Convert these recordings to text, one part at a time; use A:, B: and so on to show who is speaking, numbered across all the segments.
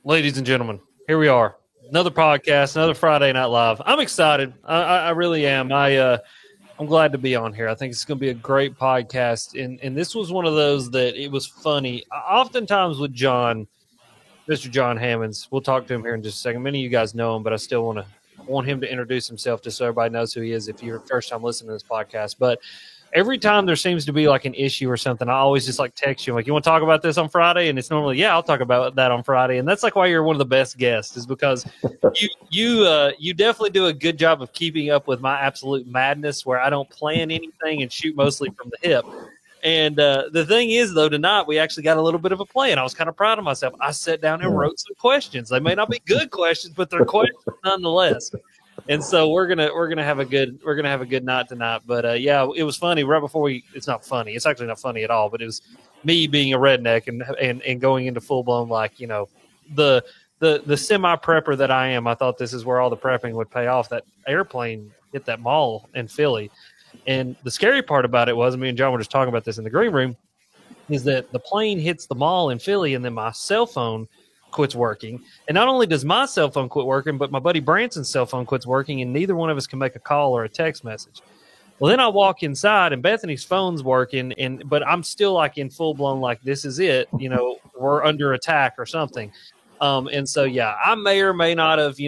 A: Ladies and gentlemen, here we are. Another podcast, another Friday Night Live. I'm excited. I really am. I'm glad to be on here. I think it's going to be a great podcast. And this was one of those that it was funny. Oftentimes with John, Mr. John Hammonds, we'll talk to him here in just a second. Many of you guys know him, but I still want him to introduce himself just so everybody knows who he is if you're first time listening to this podcast. But every time there seems to be like an issue or something, I always just like text you like, you want to talk about this on Friday? And it's normally, yeah, I'll talk about that on Friday. And that's like why you're one of the best guests, is because you definitely do a good job of keeping up with my absolute madness where I don't plan anything and shoot mostly from the hip. And the thing is, though, tonight we actually got a little bit of a plan. I was kind of proud of myself. I sat down and wrote some questions. They may not be good questions, but they're questions nonetheless. And so we're gonna have a good night tonight. But yeah, it was funny right before it's not funny. It's actually not funny at all. But it was me being a redneck and going into full blown the semi prepper that I am. I thought this is where all the prepping would pay off. That airplane hit that mall in Philly. And the scary part about it was, me and John were just talking about this in the green room, is that the plane hits the mall in Philly and then my cell phone quits working. And not only does my cell phone quit working, but my buddy Branson's cell phone quits working, and neither one of us can make a call or a text message. Well, then I walk inside and Bethany's phone's working, but I'm still like in full blown, like, this is it, we're under attack or something. And so, yeah, I may or may not have,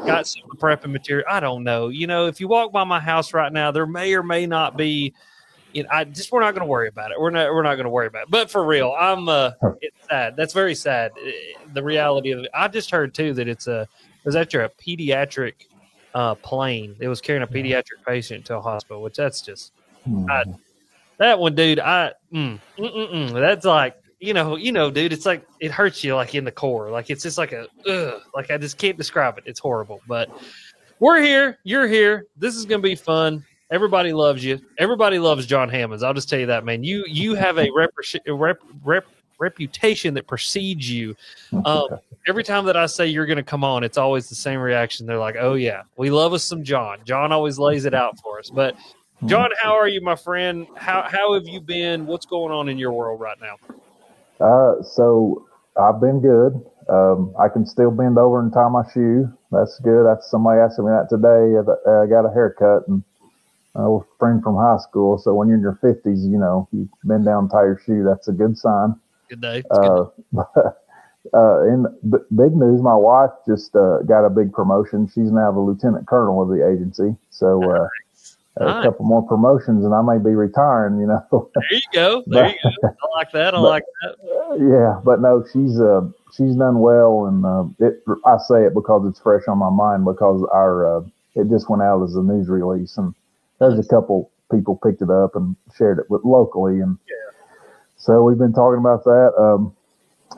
A: got some prepping material. I don't know. If you walk by my house right now, there may or may not be. We're not going to worry about it. We're not going to worry about it. But for real, it's sad. That's very sad. The reality of it. I just heard too that it was actually a pediatric plane. It was carrying a pediatric patient to a hospital, which that's just that one, dude. That's like. Dude, it's like it hurts you like in the core. Like it's just like like I just can't describe it. It's horrible. But we're here. You're here. This is going to be fun. Everybody loves you. Everybody loves John Hammonds. I'll just tell you that, man. You have a reputation that precedes you. Every time that I say you're going to come on, it's always the same reaction. They're like, oh, yeah, we love us some John. John always lays it out for us. But, John, how are you, my friend? How have you been? What's going on in your world right now?
B: So I've been good. I can still bend over and tie my shoe. That's good. That's somebody asking me that today. I got a haircut and a friend from high school. So when you're in your 50s, you bend down and tie your shoe. That's a good sign.
A: Good day.
B: In big news, my wife just got a big promotion. She's now the lieutenant colonel of the agency. So a couple more promotions, and I may be retiring.
A: There you go. I like that.
B: Yeah, but no, she's done well, and I say it because it's fresh on my mind because it just went out as a news release, and there's a couple people picked it up and shared it with locally, and so we've been talking about that.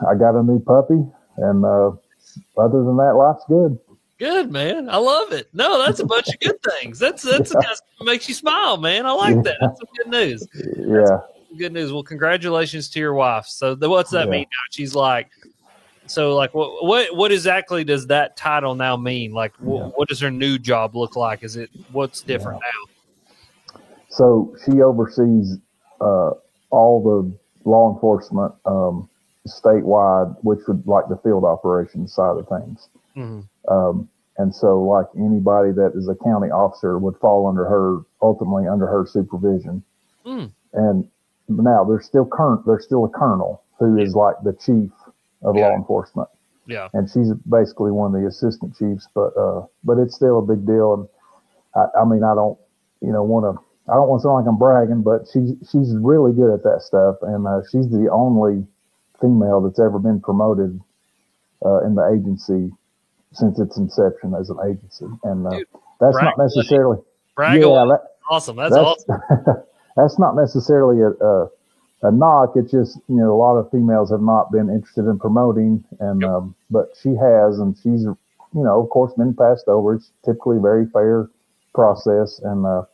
B: I got a new puppy, and other than that, life's good.
A: Good, man. I love it. No, that's a bunch of good things. That's the kind of stuff that makes you smile, man. I like that. That's some good news. Good news. Well, congratulations to your wife. So what's that mean now? She's like, so like what exactly does that title now mean? Like what does her new job look like? What's different now?
B: So she oversees all the law enforcement statewide, which would like the field operations side of things. Mm-hmm. And so like anybody that is a county officer would fall ultimately under her supervision. And now there's still a colonel who is like the chief of law enforcement. Yeah. And she's basically one of the assistant chiefs, but it's still a big deal. And I mean, I don't want to sound like I'm bragging, but she's really good at that stuff. And she's the only female that's ever been promoted in the agency since its inception as an agency. And that's not necessarily
A: awesome. That's awesome.
B: That's not necessarily a knock. It's just, a lot of females have not been interested in promoting, and but she has, and she's, of course, been passed over. It's typically a very fair process, and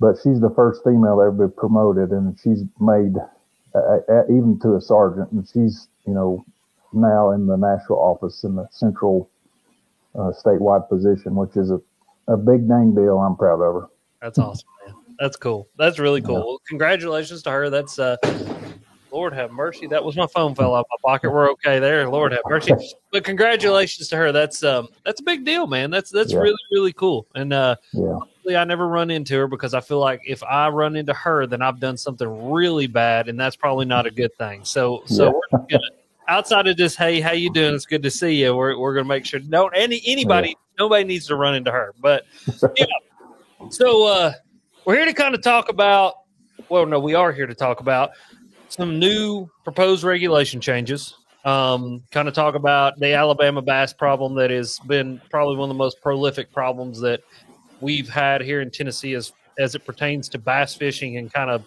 B: but she's the first female to ever be promoted, and she's made even to a sergeant, and she's, now in the Nashville office in the central statewide position, which is a big dang deal. I'm proud of her.
A: That's awesome, man. That's cool. That's really cool. Yeah. Well, congratulations to her. That's Lord have mercy. That was my phone fell out my pocket. We're okay there. Lord have mercy. But congratulations to her. That's a big deal, man. That's really, really cool. And hopefully I never run into her, because I feel like if I run into her, then I've done something really bad, and that's probably not a good thing. So we're gonna, outside of just, hey, how you doing? It's good to see you. We're gonna make sure nobody needs to run into her. But so we're here to kind of talk about. Well, no, we are here to talk about some new proposed regulation changes. Kind of talk about the Alabama bass problem that has been probably one of the most prolific problems that we've had here in Tennessee as it pertains to bass fishing and kind of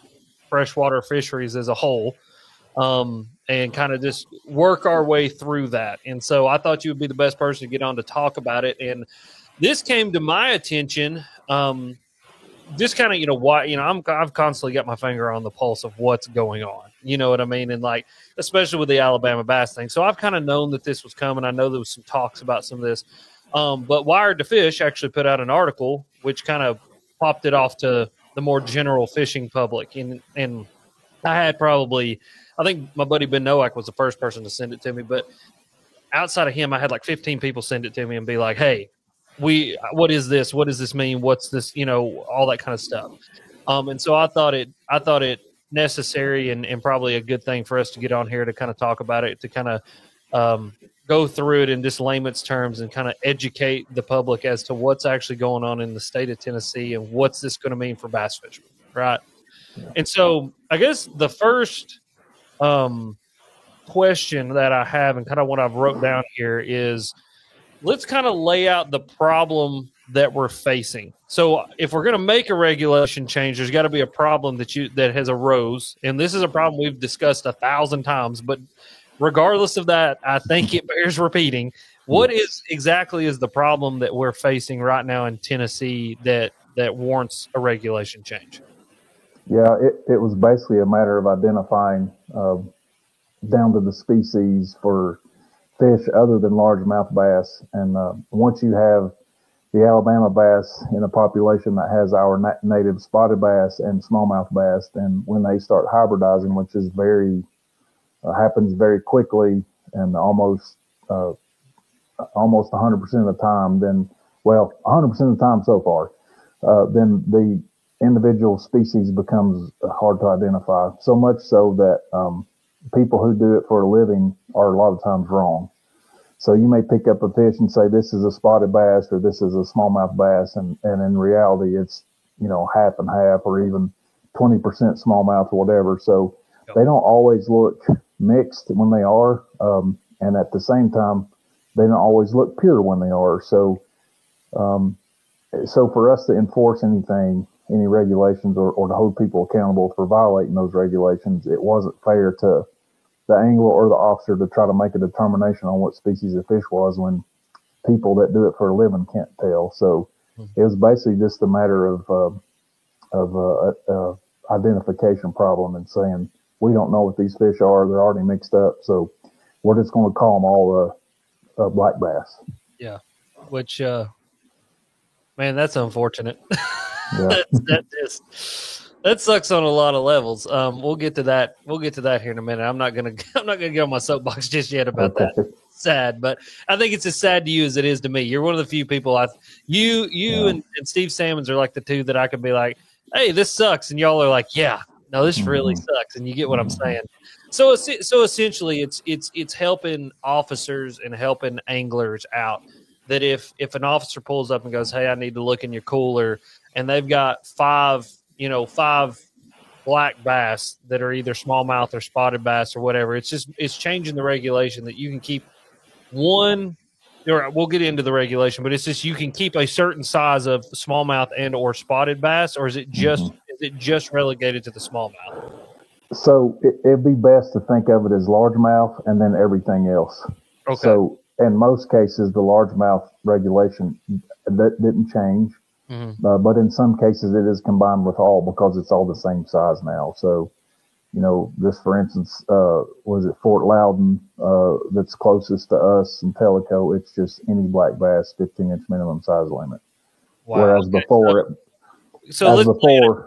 A: freshwater fisheries as a whole, and kind of just work our way through that. And so I thought you would be the best person to get on to talk about it. And this came to my attention. Just kind of, I've constantly got my finger on the pulse of what's going on. You know what I mean? And like, especially with the Alabama bass thing. So I've kind of known that this was coming. I know there was some talks about some of this. But Wired to Fish actually put out an article which kind of popped it off to the more general fishing public. And I had I think my buddy Ben Nowak was the first person to send it to me. But outside of him, I had like 15 people send it to me and be like, hey, what is this? What does this mean? What's this? All that kind of stuff. And so I thought it necessary and probably a good thing for us to get on here to kind of talk about it, to kind of go through it in just layman's terms and kind of educate the public as to what's actually going on in the state of Tennessee and what's this going to mean for bass fishermen, right? And so I guess the first question that I have and kind of what I've wrote down here is, let's kind of lay out the problem that we're facing. So if we're going to make a regulation change, there's got to be a problem that has arose. And this is a problem we've discussed 1,000 times, but regardless of that, I think it bears repeating. What is the problem that we're facing right now in Tennessee that warrants a regulation change?
B: Yeah, it was basically a matter of identifying down to the species for fish other than largemouth bass. And once you have the Alabama bass in a population that has our native spotted bass and smallmouth bass, then when they start hybridizing, which is happens very quickly and almost 100% of the time, then 100% of the time so far, then the individual species becomes hard to identify. So much so that people who do it for a living are a lot of times wrong. So you may pick up a fish and say, this is a spotted bass or this is a smallmouth bass. And in reality, it's, half and half or even 20% smallmouth or whatever. So they don't always look mixed when they are. And at the same time, they don't always look pure when they are. So for us to enforce any regulations or to hold people accountable for violating those regulations, it wasn't fair to the angler or the officer to try to make a determination on what species of fish was when people that do it for a living can't tell. So it was basically just a matter of identification problem and saying, we don't know what these fish are. They're already mixed up. So we're just going to call them all black bass.
A: Yeah. Which, man, that's unfortunate.
B: Yeah.
A: That sucks on a lot of levels. We'll get to that. We'll get to that here in a minute. I'm not gonna get on my soapbox just yet about that. Sad, but I think it's as sad to you as it is to me. You're one of the few people and Steve Salmons are like the two that I could be like, hey, this sucks, and y'all are like, yeah, no, this really sucks, and you get what I'm saying. So essentially, it's helping officers and helping anglers out. That if an officer pulls up and goes, hey, I need to look in your cooler, and they've got five black bass that are either smallmouth or spotted bass or whatever, it's changing the regulation that you can keep one, or we'll get into the regulation, but it's just you can keep a certain size of smallmouth and or spotted bass, or is it just relegated to the smallmouth?
B: So it'd be best to think of it as largemouth and then everything else.
A: Okay.
B: So in most cases, the largemouth regulation that didn't change, but in some cases it is combined with all because it's all the same size now. So, just for instance, was it Fort Loudon that's closest to us in Tellico? It's just any black bass, 15-inch minimum size limit.
A: Wow.
B: Whereas before,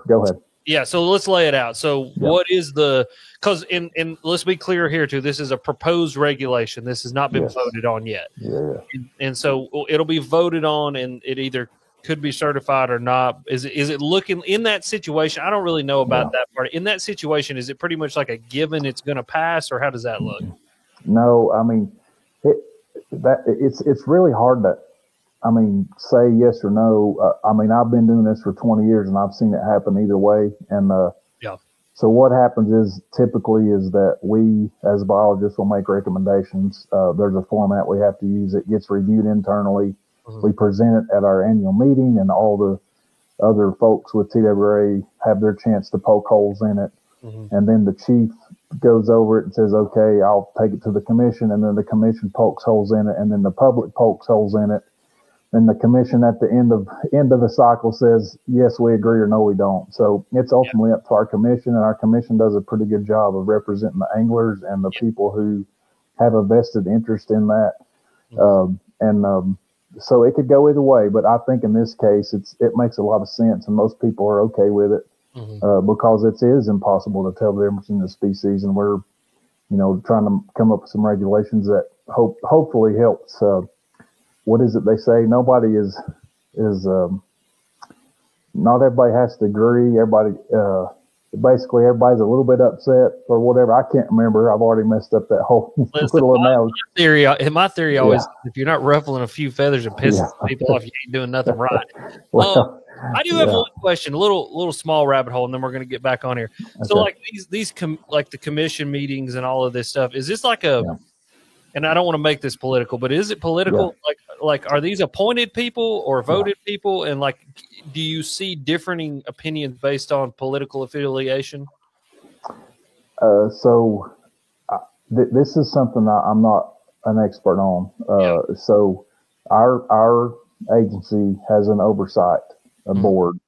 A: go ahead. Yeah, so let's lay it out. So what is because in let's be clear here too, this is a proposed regulation. This has not been voted on yet.
B: Yeah.
A: And so it'll be voted on, and it either could be certified or not. Is it looking in that situation? I don't really know about that part. In that situation, is it pretty much like a given it's going to pass, or how does that look?
B: No, I mean, it's really hard to, say yes or no. I've been doing this for 20 years and I've seen it happen either way. And so what happens is typically is that we as biologists will make recommendations. There's a format we have to use. It gets reviewed internally. Mm-hmm. We present it at our annual meeting, and all the other folks with TWRA have their chance to poke holes in it. Mm-hmm. And then the chief goes over it and says, okay, I'll take it to the commission. And then the commission pokes holes in it. And then the public pokes holes in it. And the commission at the end of the cycle says, yes, we agree, or no, we don't. So it's ultimately up to our commission, and our commission does a pretty good job of representing the anglers and the people who have a vested interest in that. So it could go either way, but I think in this case, it makes a lot of sense, and most people are okay with it. Mm-hmm. Because it is impossible to tell the difference in the species, and we're, trying to come up with some regulations that hopefully helps. What is it they say? Nobody is not everybody has to agree. Everybody, basically everybody's a little bit upset or whatever. I can't remember. I've already messed up that whole little analogy.
A: My theory always, if you're not ruffling a few feathers and pissing people off, you ain't doing nothing right. I do have one question, a little small rabbit hole, and then we're going to get back on here. Okay. So like these like the commission meetings and all of this stuff, is this like and I don't want to make this political, but is it political? Yeah. Like, are these appointed people or voted people? And like, do you see differing opinions based on political affiliation?
B: This is something I'm not an expert on. So our agency has an oversight board,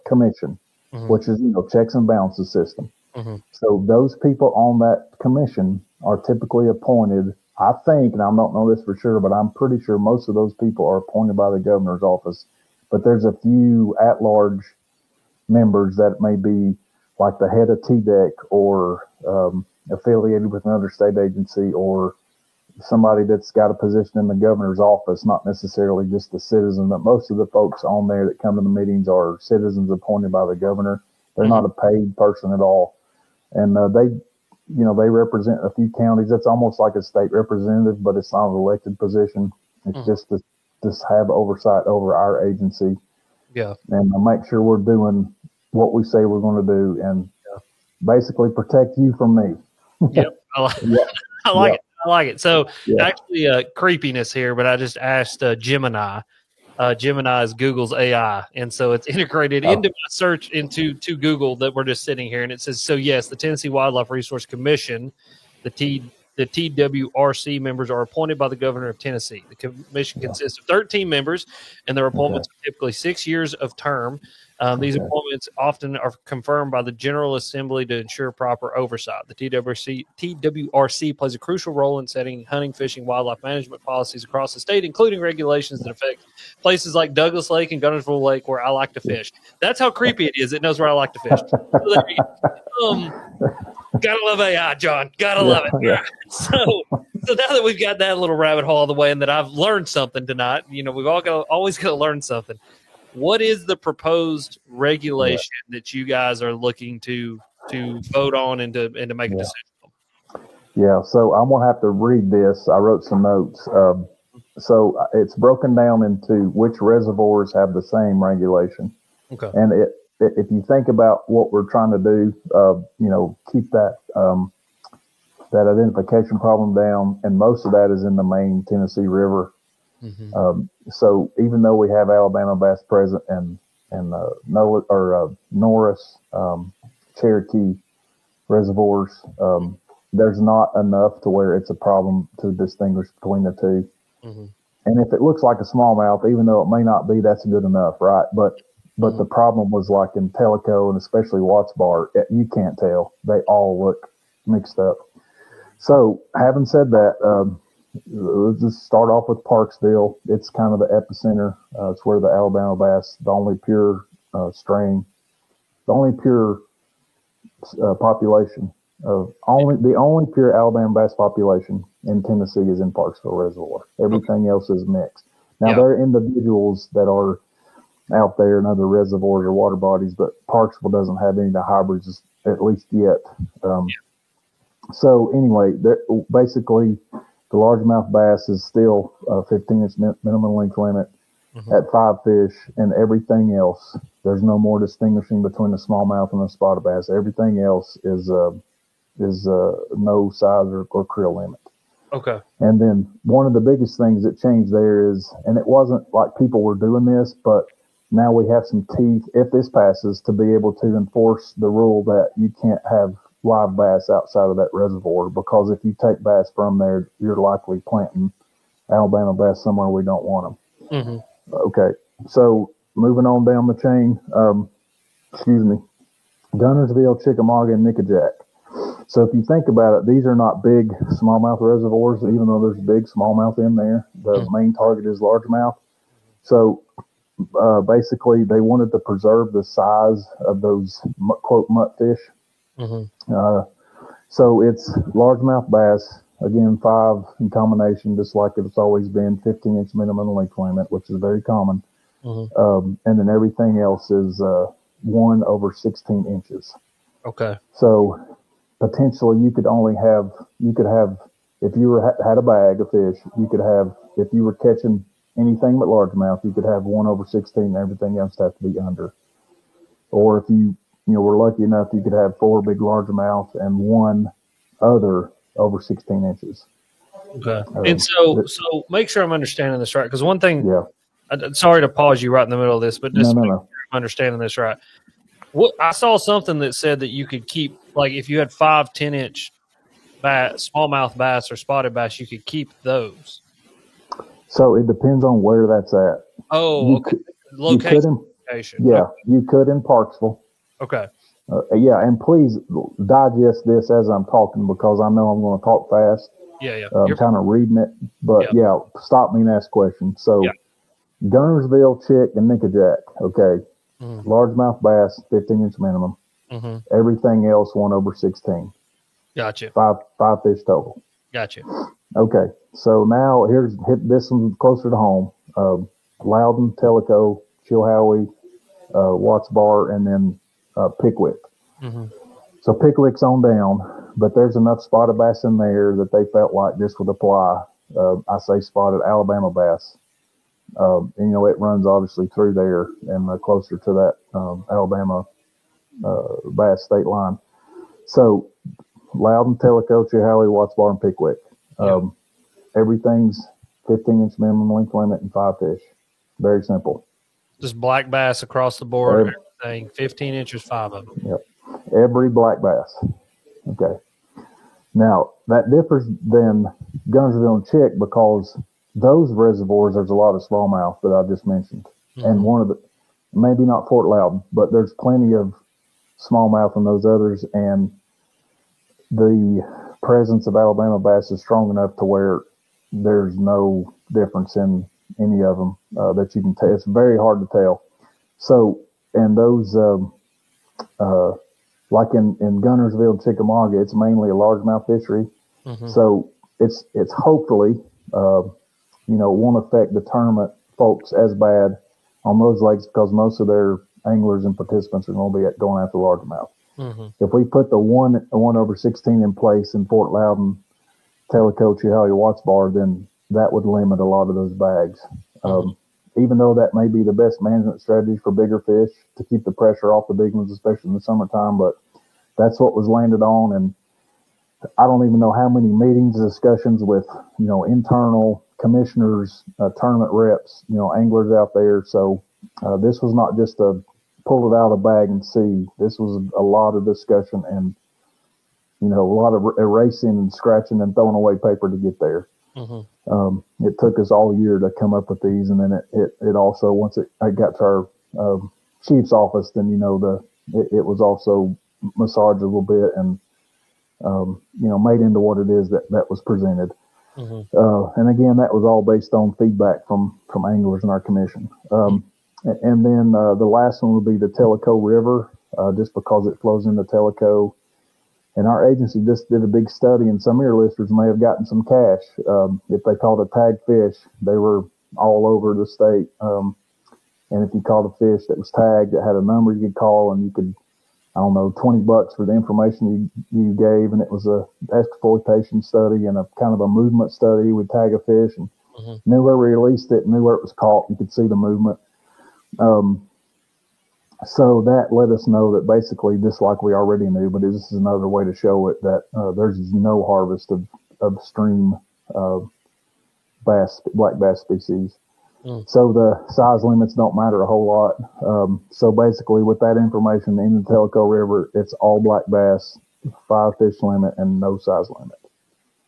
B: commission, which is, checks and balances system. Mm-hmm. So those people on that commission are typically appointed, I think, and I don't know this for sure, but I'm pretty sure most of those people are appointed by the governor's office. But there's a few at-large members that may be like the head of TDEC or affiliated with another state agency, or somebody that's got a position in the governor's office, not necessarily just a citizen. But most of the folks on there that come to the meetings are citizens appointed by the governor. They're not a paid person at all. And they represent a few counties. That's almost like a state representative, but it's not an elected position. It's just to have oversight over our agency. Yeah. And make sure we're doing what we say we're going to do, and basically protect you from me.
A: Yep. I like it. So actually creepiness here, but I just asked Gemini. Gemini is Google's AI, and so it's integrated into my search to Google that we're just sitting here, and it says, so yes, the Tennessee Wildlife Resource Commission, the TWRC members are appointed by the governor of Tennessee. The commission consists of 13 members, and their appointments are typically 6 years of term. These appointments often are confirmed by the General Assembly to ensure proper oversight. The TWRC plays a crucial role in setting hunting, fishing, wildlife management policies across the state, including regulations that affect places like Douglas Lake and Guntersville Lake, where I like to fish. That's how creepy it is. It knows where I like to fish. So there you go. Gotta love AI, John. Gotta love it. Yeah. So now that we've got that little rabbit hole out of the way, and that I've learned something tonight, we've always got to learn something. What is the proposed regulation that you guys are looking to vote on and to make a decision on?
B: Yeah, so I'm going to have to read this. I wrote some notes. So it's broken down into which reservoirs have the same regulation. Okay. And if you think about what we're trying to do, keep that identification problem down, and most of that is in the main Tennessee River. Mm-hmm. So even though we have Alabama bass present and Norris, Cherokee reservoirs, there's not enough to where it's a problem to distinguish between the two. Mm-hmm. And if it looks like a smallmouth, even though it may not be, that's good enough, right? But the problem was like in Tellico and especially Watts Bar, you can't tell. They all look mixed up. So having said that, let's just start off with Parksville. It's kind of the epicenter. It's where the Alabama bass, the only pure strain, the only pure population of the only pure Alabama bass population in Tennessee is in Parksville Reservoir. Everything else is mixed. Now there are individuals that are out there in other reservoirs or water bodies, but Parksville doesn't have any of the hybrids, at least yet. So anyway, basically the largemouth bass is still a 15-inch minimum length limit at 5 fish, and everything else, there's no more distinguishing between the smallmouth and the spotted bass. Everything else is no size or creel limit.
A: Okay.
B: And then one of the biggest things that changed there is, and it wasn't like people were doing this, but now we have some teeth, if this passes, to be able to enforce the rule that you can't have live bass outside of that reservoir, because if you take bass from there, you're likely planting Alabama bass somewhere we don't want them. Okay, so moving on down the chain, Guntersville, Chickamauga, and Nickajack. So if you think about it, these are not big smallmouth reservoirs, even though there's big smallmouth in there. The main target is largemouth. So basically, they wanted to preserve the size of those, quote, mutt fish. So it's largemouth bass, again, 5 in combination, just like it's always been, 15-inch minimum length limit, which is very common. And then everything else is 1 over 16 inches.
A: Okay.
B: So potentially you could have, if you had a bag of fish, you could have, if you were catching anything but largemouth, you could have 1 over 16 and everything else have to be under. Or if you were lucky enough, you could have 4 big largemouth and 1 other over 16 inches.
A: Okay. And so make sure I'm understanding this right. Because one thing, sorry to pause you right in the middle of this, but just make sure I'm understanding this right. I saw something that said that you could keep, like if you had 5 10-inch smallmouth bass or spotted bass, you could keep those.
B: So it depends on where that's at.
A: Oh, okay. Location.
B: You could in Parksville.
A: Okay.
B: And please digest this as I'm talking, because I know I'm going to talk fast. I'm kind of reading it, but stop me and ask questions. So Guntersville, Chick, and Nickajack, okay. Largemouth bass, 15-inch minimum. Everything else 1 over 16.
A: Gotcha.
B: 5 fish total.
A: Gotcha.
B: Okay, so now hit this one closer to home. Loudon, Tellico, Chilhowie, Watts Bar, and then Pickwick. So Pickwick's on down, but there's enough spotted bass in there that they felt like this would apply. I say spotted Alabama bass. And, it runs obviously through there and closer to that Alabama bass state line. So Loudon, Tellico, Chilhowie, Watts Bar, and Pickwick. Everything's 15-inch minimum length limit and 5 fish. Very simple.
A: Just black bass across the board. Everything 15 inches, 5 of them.
B: Yep. Every black bass. Okay. Now that differs than Guntersville and Chick, because those reservoirs, there's a lot of smallmouth that I just mentioned, and one of the, maybe not Fort Loudon, but there's plenty of smallmouth in those others, and the presence of Alabama bass is strong enough to where there's no difference in any of them that you can tell. It's very hard to tell. So, and those, like in Guntersville and Chickamauga, it's mainly a largemouth fishery. So it's hopefully, won't affect the tournament folks as bad on those lakes, because most of their anglers and participants are going to be going after largemouth. If we put the 1 over 16 in place in Fort Loudon, Tellico, Chilhowie, Watts Bar, then that would limit a lot of those bags. Even though that may be the best management strategy for bigger fish to keep the pressure off the big ones, especially in the summertime, but that's what was landed on. And I don't even know how many meetings, discussions with, internal commissioners, tournament reps, anglers out there. So this was not just a pull it out of the bag and see. This was a lot of discussion and, a lot of erasing and scratching and throwing away paper to get there. It took us all year to come up with these, and then it also, once I got to our chief's office, then it was also massaged a little bit and made into what it is that was presented. And again, that was all based on feedback from anglers in our commission. And then the last one would be the Tellico River. just because it flows into Tellico. And our agency just did a big study, and some of your listeners may have gotten some cash. If they caught a tagged fish, they were all over the state. And if you caught a fish that was tagged, it had a number you could call, and you could, I don't know, $20 for the information you gave. And it was a exploitation study and a kind of a movement study. We'd tag a fish and knew where we released it, knew where it was caught. You could see the movement. So that let us know that basically, just like we already knew, but this is another way to show it, that there's no harvest of stream bass, black bass species. So the size limits don't matter a whole lot. So basically, with that information in the Tellico River, it's all black bass, 5 fish limit, and no size limit.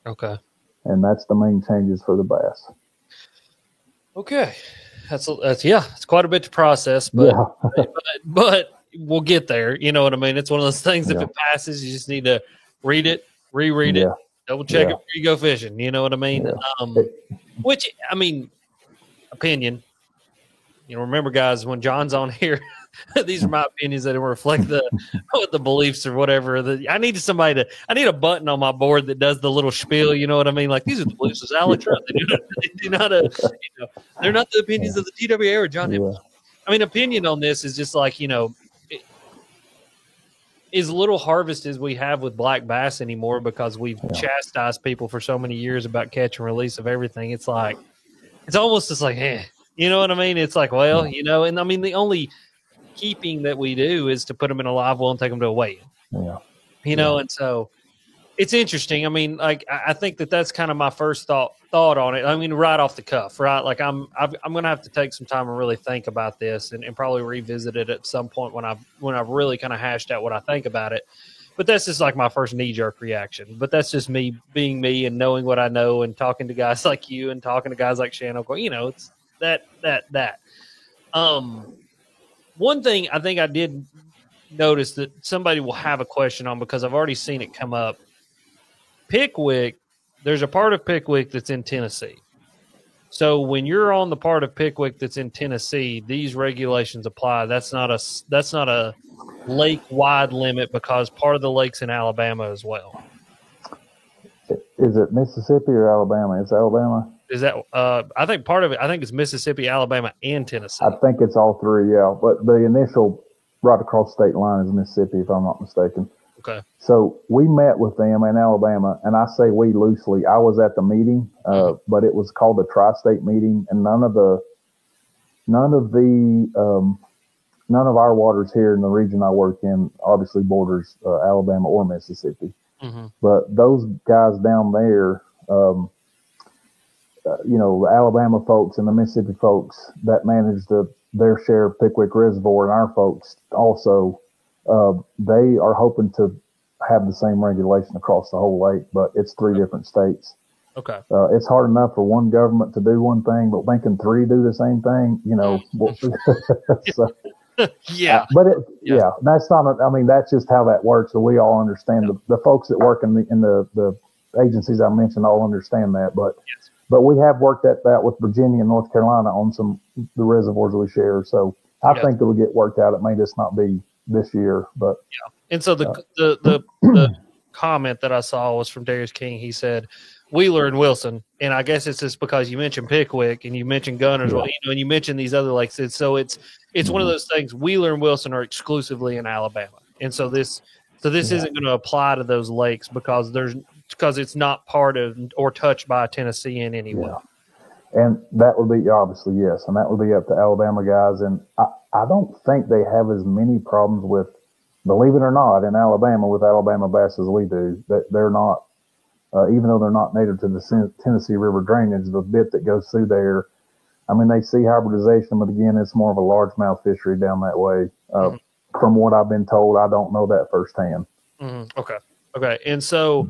A: Okay.
B: And that's the main changes for the bass.
A: Okay. That's it's quite a bit to process, but, but we'll get there. You know what I mean? It's one of those things. If it passes, you just need to read it, reread it, double check it before you go fishing. You know what I mean? Which, I mean, opinion. You know, remember, guys, when John's on here, these are my opinions that don't reflect the beliefs or whatever. I need a button on my board that does the little spiel. You know what I mean? Like, these are the beliefs of Alex Rudd. They're not the opinions of the TWA or John. Yeah. I mean, opinion on this is just like, as little harvest as we have with black bass anymore, because we've chastised people for so many years about catch and release of everything. It's like, it's almost just like, you know what I mean? It's like, well, and I mean, the only keeping that we do is to put them in a live well and take them to a weigh-in. And so it's interesting. I mean, like, I think that's kind of my first thought on it. I mean, right off the cuff, right? Like, I'm going to have to take some time and really think about this and probably revisit it at some point when I've really kind of hashed out what I think about it. But that's just like my first knee-jerk reaction. But that's just me being me and knowing what I know and talking to guys like you and talking to guys like Shannon. It's that. One thing I think I did notice that somebody will have a question on, because I've already seen it come up. Pickwick, there's a part of Pickwick that's in Tennessee. So when you're on the part of Pickwick that's in Tennessee, these regulations apply. That's not a lake-wide limit, because part of the lake's in Alabama as well.
B: Is it Mississippi or Alabama? It's Alabama.
A: Is that? I think part of it. I think it's Mississippi, Alabama, and Tennessee.
B: I think it's all three. Yeah, but the initial right across state line is Mississippi, if I'm not mistaken.
A: Okay.
B: So we met with them in Alabama, and I say we loosely. I was at the meeting, but it was called the Tri-State meeting, and none of our waters here in the region I work in obviously borders Alabama or Mississippi. But those guys down there, the Alabama folks and the Mississippi folks that manage their share of Pickwick Reservoir, and our folks also, they are hoping to have the same regulation across the whole lake, but it's 3 different states.
A: Okay.
B: It's hard enough for one government to do one thing, but making 3 do the same thing, so, that's not. I mean, that's just how that works. So we all understand. The folks that work in the agencies I mentioned all understand that. But we have worked at that with Virginia and North Carolina on the reservoirs we share. So I think it will get worked out. It may just not be this year, but
A: And so the comment that I saw was from Darius King. He said Wheeler and Wilson, and I guess it's just because you mentioned Pickwick and you mentioned Gunners, and you mentioned these other lakes. So it's one of those things. Wheeler and Wilson are exclusively in Alabama, and so this isn't going to apply to those lakes because it's not part of or touched by Tennessee in any way.
B: And that would be obviously yes, and that would be up to Alabama guys. And I don't think they have as many problems with, believe it or not, in Alabama with Alabama bass as we do. That they're not. Even though they're not native to the Tennessee River drainage, the bit that goes through there, I mean, they see hybridization, but again, it's more of a largemouth fishery down that way. From what I've been told, I don't know that firsthand.
A: Okay. And so,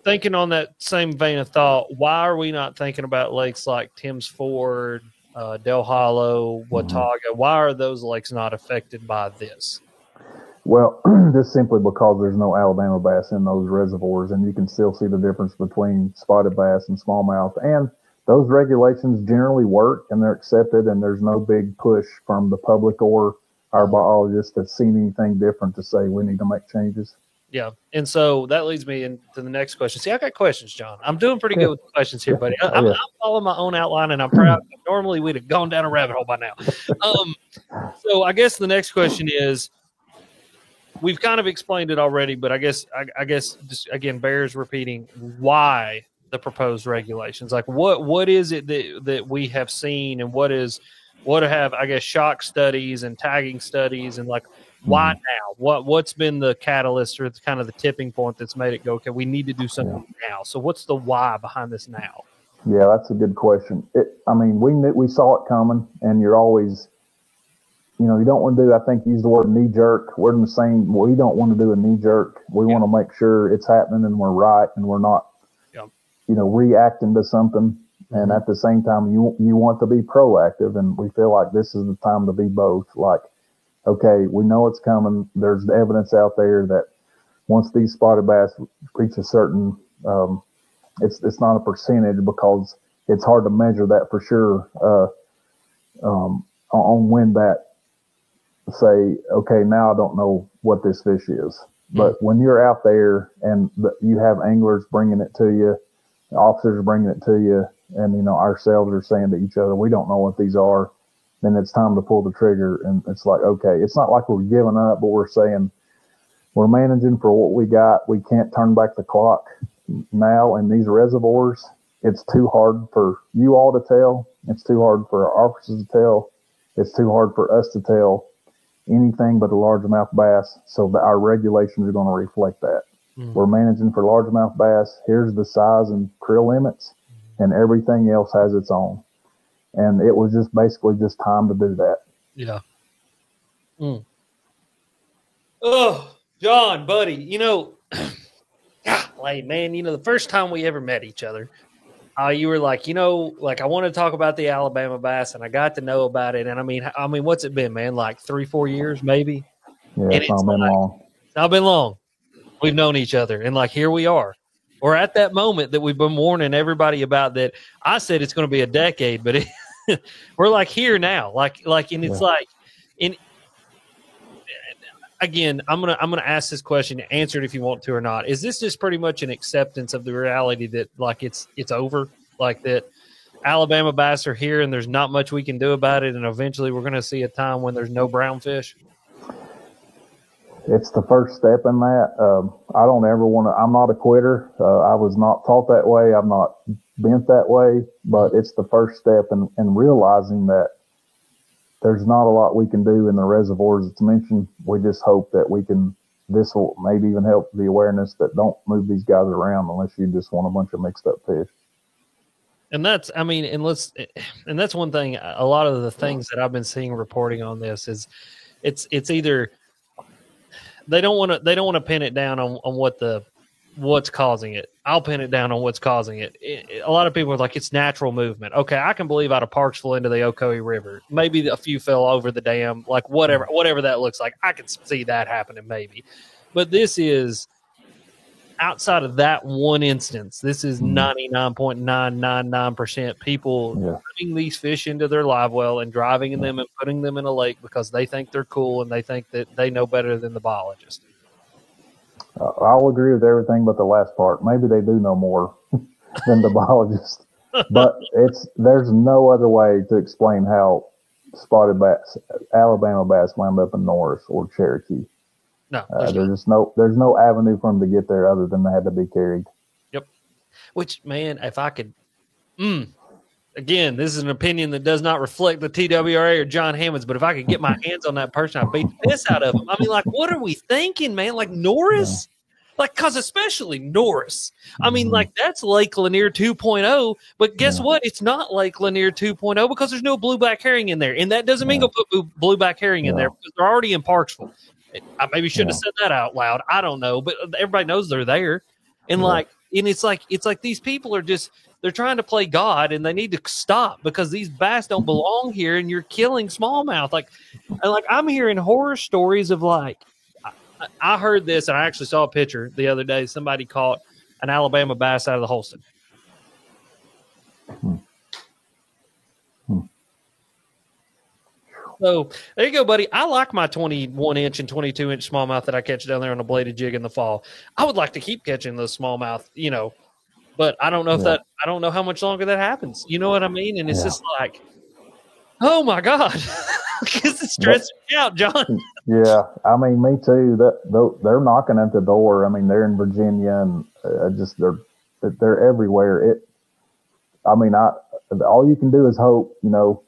A: thinking on that same vein of thought, why are we not thinking about lakes like Timms Ford, Del Hollow, Watauga? Why are those lakes not affected by this?
B: Well, just simply because there's no Alabama bass in those reservoirs, and you can still see the difference between spotted bass and smallmouth. And those regulations generally work, and they're accepted, and there's no big push from the public or our biologist has seen anything different to say we need to make changes.
A: Yeah. And so that leads me into the next question. See, I got questions, John. I'm doing pretty good with the questions here, buddy. I'm following my own outline, and I'm proud. Normally, we'd have gone down a rabbit hole by now. So I guess the next question is, we've kind of explained it already, but I guess just again bears repeating why the proposed regulations. Like what is it that we have seen, and what have I guess shock studies and tagging studies, and like why now? What's been the catalyst or kind of the tipping point that's made it go, okay, we need to do something now. So what's the why behind this now?
B: Yeah, that's a good question. We saw it coming, and you're always, you don't want to do, I think, use the word knee jerk. We're in the same, we don't want to do a knee jerk. We want to make sure it's happening and we're right and we're not, reacting to something. And at the same time, you want to be proactive, and we feel like this is the time to be both. Like, okay, we know it's coming. There's the evidence out there that once these spotted bass reach a certain, it's not a percentage because it's hard to measure that for sure on when that say, okay, now I don't know what this fish is. But when you're out there and you have anglers bringing it to you, officers are bringing it to you, and ourselves are saying to each other, we don't know what these are, then it's time to pull the trigger. And it's like, okay, it's not like we're giving up, but we're saying we're managing for what we got. We can't turn back the clock now in these reservoirs. It's too hard for you all to tell. It's too hard for our officers to tell. It's too hard for us to tell anything but a largemouth bass. So our regulations are going to reflect that. We're managing for largemouth bass. Here's the size and creel limits, and everything else has its own. And it was just basically just time to do that.
A: Yeah. Oh, John, buddy, golly, man, the first time we ever met each other, you were like, I want to talk about the Alabama bass, and I got to know about it. And I mean, what's it been, man? Like 3-4 years, maybe?
B: Yeah, it's not been long.
A: It's not been long. We've known each other, and like, here we are. We're at that moment that we've been warning everybody about, that I said it's going to be a decade, but we're like here now. And it's like, again, I'm gonna ask this question. Answer it if you want to or not. Is this just pretty much an acceptance of the reality that like it's over, like that Alabama bass are here and there's not much we can do about it, and eventually we're going to see a time when there's no brown fish?
B: It's the first step in that. I don't ever want to. I'm not a quitter. I was not taught that way. I'm not bent that way. But it's the first step in realizing that there's not a lot we can do in the reservoirs it's mentioned. We just hope that this will maybe even help the awareness that don't move these guys around unless you just want a bunch of mixed up fish.
A: And that's one thing. A lot of the things that I've been seeing reporting on this is it's either they don't want to pin it down on what's causing it. I'll pin it down on what's causing it. A lot of people are like, it's natural movement. Okay, I can believe out of Parksville into the Ocoee River, maybe a few fell over the dam, like whatever that looks like. I can see that happening maybe. But this is outside of that one instance. This is 99.999% people putting these fish into their live well and driving them and putting them in a lake because they think they're cool and they think that they know better than the biologist.
B: I'll agree with everything but the last part. Maybe they do know more than the biologist. But there's no other way to explain how spotted bass, Alabama bass, wound up in Norris or Cherokee.
A: No,
B: there's no avenue for them to get there other than they had to be carried.
A: Yep. Which, man, if I could, again, this is an opinion that does not reflect the TWRA or John Hammonds, but if I could get my hands on that person, I'd beat the piss out of him. I mean, like, what are we thinking, man? Like Norris? Yeah. Like, because especially Norris. I mean, like, that's Lake Lanier 2.0, but guess what? It's not Lake Lanier 2.0 because there's no blueback herring in there. And that doesn't mean go put blueback herring in there because they're already in Parksville. I maybe shouldn't have said that out loud. I don't know, but everybody knows they're there. And it's like these people are they're trying to play God, and they need to stop because these bass don't belong here, and you're killing smallmouth. Like I'm hearing horror stories of I heard this, and I actually saw a picture the other day. Somebody caught an Alabama bass out of the Holston. So there you go, buddy. I like my 21-inch and 22-inch smallmouth that I catch down there on a bladed jig in the fall. I would like to keep catching those smallmouth, but I don't know if I don't know how much longer that happens. You know what I mean? And it's just like, oh my God, because it's stressing me out, John.
B: Yeah, I mean, me too. They're knocking at the door. I mean, they're in Virginia, and they're everywhere. All you can do is hope,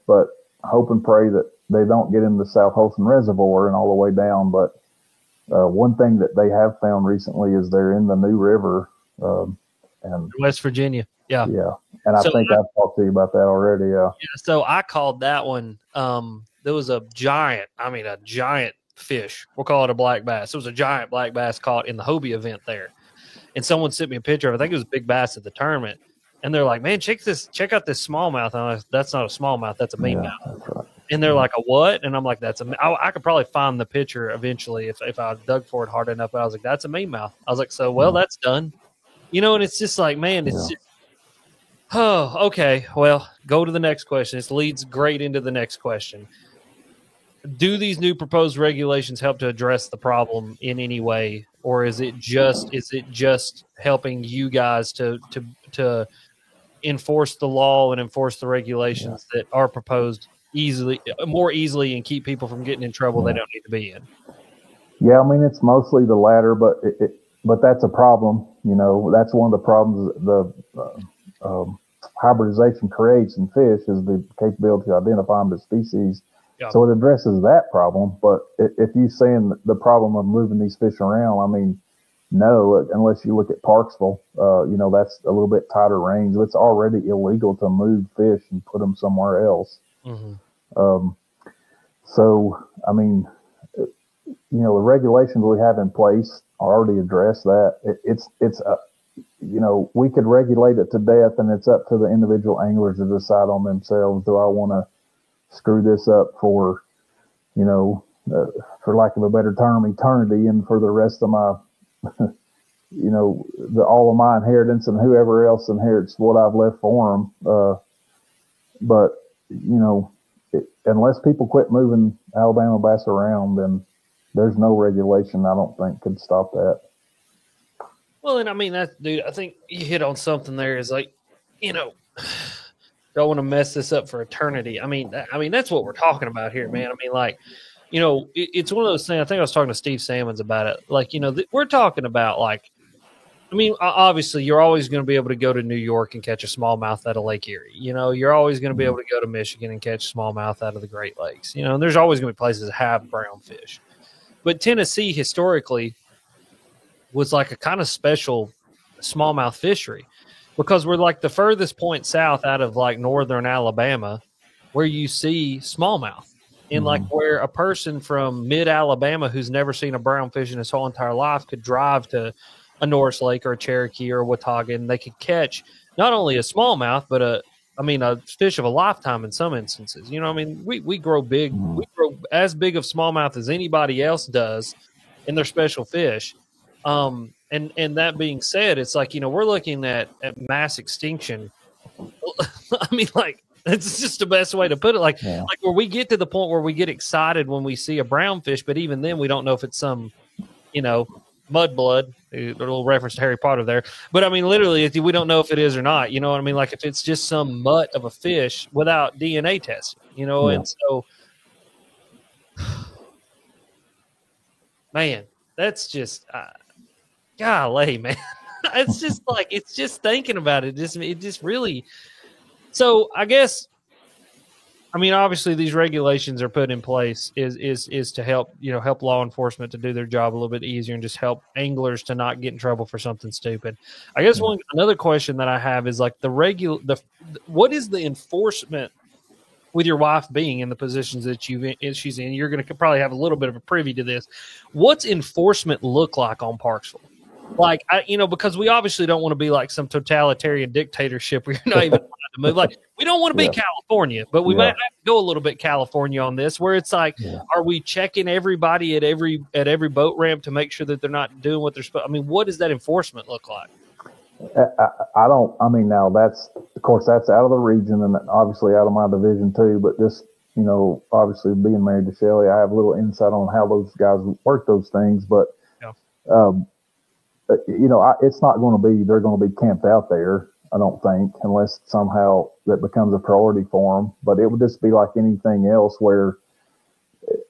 B: but hope and pray that they don't get in the South Holston Reservoir and all the way down. But one thing that they have found recently is they're in the New River, and
A: West Virginia. Yeah.
B: And I think I've talked to you about that already. Yeah.
A: So I called that one. There was a giant fish. We'll call it a black bass. It was a giant black bass caught in the Hobie event there. And someone sent me a picture of it. I think it was a big bass at the tournament. And they're like, man, check out this smallmouth. I'm like, that's not a smallmouth. That's a meammouth.
B: That's right.
A: And they're like, a what? And I'm like, I could probably find the picture eventually if I dug for it hard enough. But I was like, that's a meammouth. I was like, that's done. And it's just like, man, it's just, oh, okay. Well, go to the next question. This leads great into the next question. Do these new proposed regulations help to address the problem in any way, or is it just helping you guys to enforce the law and enforce the regulations that are proposed more easily and keep people from getting in trouble they don't need to be in?
B: Yeah, I mean, it's mostly the latter, but that's a problem. That's one of the problems the hybridization creates in fish is the capability to identify them as species. Yeah. So it addresses that problem. But if you're saying the problem of moving these fish around, I mean, no, unless you look at Parksville, that's a little bit tighter range. It's already illegal to move fish and put them somewhere else. Mm-hmm. So, I mean, the regulations we have in place already address that. We could regulate it to death, and it's up to the individual anglers to decide on themselves. Do I want to screw this up for lack of a better term, eternity, and for the rest of my, all of my inheritance and whoever else inherits what I've left for them. But unless people quit moving Alabama bass around, then there's no regulation I don't think could stop that.
A: Well, and I mean, I think you hit on something there is like, don't want to mess this up for eternity. I mean, that's what we're talking about here, man. I mean, like, it's one of those things. I think I was talking to Steve Sammons about it. Like, we're talking about like, I mean, obviously you're always going to be able to go to New York and catch a smallmouth out of Lake Erie. You're always going to be able to go to Michigan and catch smallmouth out of the Great Lakes, and there's always going to be places that have brown fish. But Tennessee historically was like a kind of special smallmouth fishery because we're like the furthest point south out of like northern Alabama where you see smallmouth. And like where a person from mid-Alabama who's never seen a brown fish in his whole entire life could drive to a Norris Lake or a Cherokee or a Watauga, and they could catch not only a smallmouth, but a fish of a lifetime in some instances. We grow big. We grow as big of smallmouth as anybody else does in their special fish. And that being said, it's like, we're looking at mass extinction. I mean, like, it's just the best way to put it. Like where we get to the point where we get excited when we see a brown fish, but even then we don't know if it's some, mudblood, a little reference to Harry Potter there. But I mean, literally, we don't know if it is or not. You know what I mean? Like if it's just some mutt of a fish without DNA testing, and so, man, that's just, golly, man. It's just like, it's just thinking about it. It just really, so I guess, I mean, obviously these regulations are put in place is to help, help law enforcement to do their job a little bit easier and just help anglers to not get in trouble for something stupid. I guess another question that I have is like what is the enforcement with your wife being in the positions that she's in? You're going to probably have a little bit of a privy to this. What's enforcement look like on Parksville? Like, because we obviously don't want to be like some totalitarian dictatorship where you're not even allowed to move. Like, we don't want to be California, but we might have to go a little bit California on this, where it's like, are we checking everybody at every boat ramp to make sure that they're not doing what they're supposed? I mean, what does that enforcement look like?
B: Now that's, of course, that's out of the region and obviously out of my division too, but just obviously being married to Shelly, I have a little insight on how those guys work those things. But, it's not going to be, they're going to be camped out there, I don't think, unless somehow that becomes a priority for them. But it would just be like anything else where,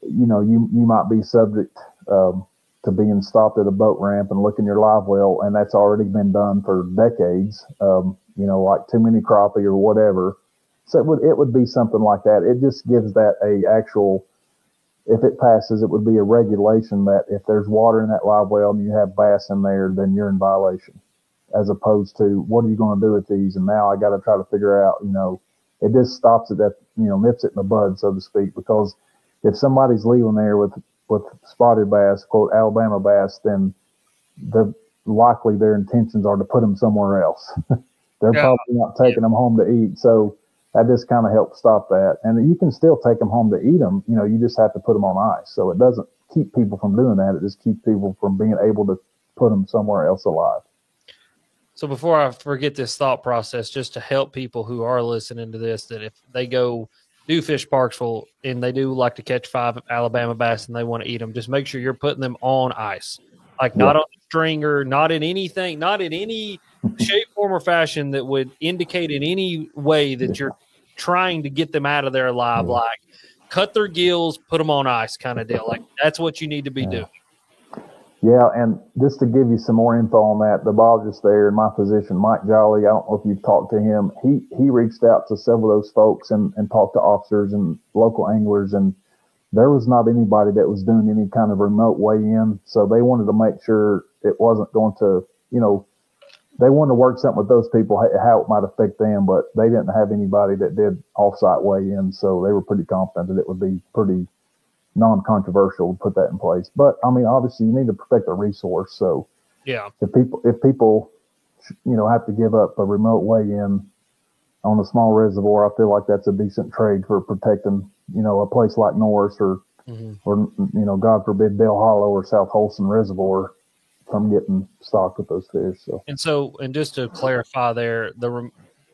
B: you might be subject to being stopped at a boat ramp and looking your live well, and that's already been done for decades, like too many crappie or whatever. So it would be something like that. It just gives that a actual, if it passes, it would be a regulation that if there's water in that live well and you have bass in there, then you're in violation, as opposed to what are you going to do with these? And now I got to try to figure out, it just stops it at, nips it in the bud, so to speak, because if somebody's leaving there with spotted bass, quote, Alabama bass, then likely their intentions are to put them somewhere else. They're probably not taking them home to eat. So that just kind of helps stop that. And you can still take them home to eat them. You just have to put them on ice. So it doesn't keep people from doing that. It just keeps people from being able to put them somewhere else alive.
A: So before I forget this thought process, just to help people who are listening to this, that if they do fish Parksville and they do like to catch 5 Alabama bass and they want to eat them, just make sure you're putting them on ice, like not on a stringer, not in anything, not in any shape, form, or fashion that would indicate in any way that you're trying to get them out of there alive. Like cut their gills, put them on ice kind of deal. Like that's what you need to be doing.
B: Yeah, and just to give you some more info on that, the biologist there in my position, Mike Jolly, I don't know if you've talked to him. He reached out to several of those folks and talked to officers and local anglers, and there was not anybody that was doing any kind of remote weigh-in. So they wanted to make sure it wasn't going to, they wanted to work something with those people, how it might affect them, but they didn't have anybody that did off-site weigh-in. So they were pretty confident that it would be pretty non-controversial to put that in place. But I mean, obviously you need to protect the resource. So if people have to give up a remote weigh-in on a small reservoir, I feel like that's a decent trade for protecting, a place like Norris or God forbid, Dale Hollow or South Holston Reservoir from getting stocked with those fish.
A: And just to clarify there,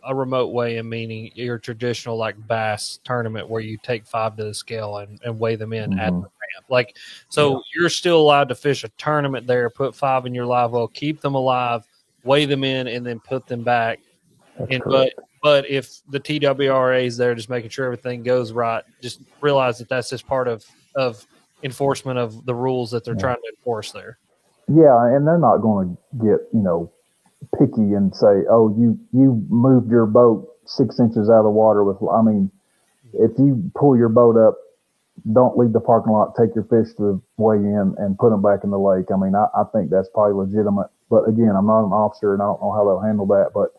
A: a remote weigh-in meaning your traditional like bass tournament where you take 5 to the scale and weigh them in at the ramp. You're still allowed to fish a tournament there, put 5 in your live well, keep them alive, weigh them in, and then put them back. But if the TWRA is there, just making sure everything goes right, just realize that that's just part of enforcement of the rules that they're trying to enforce there.
B: Yeah, and they're not going to get, picky and say, oh, you moved your boat 6 inches out of the water if you pull your boat up, don't leave the parking lot, take your fish to weigh in and put them back in the lake. I mean, I think that's probably legitimate. But again, I'm not an officer and I don't know how they'll handle that, but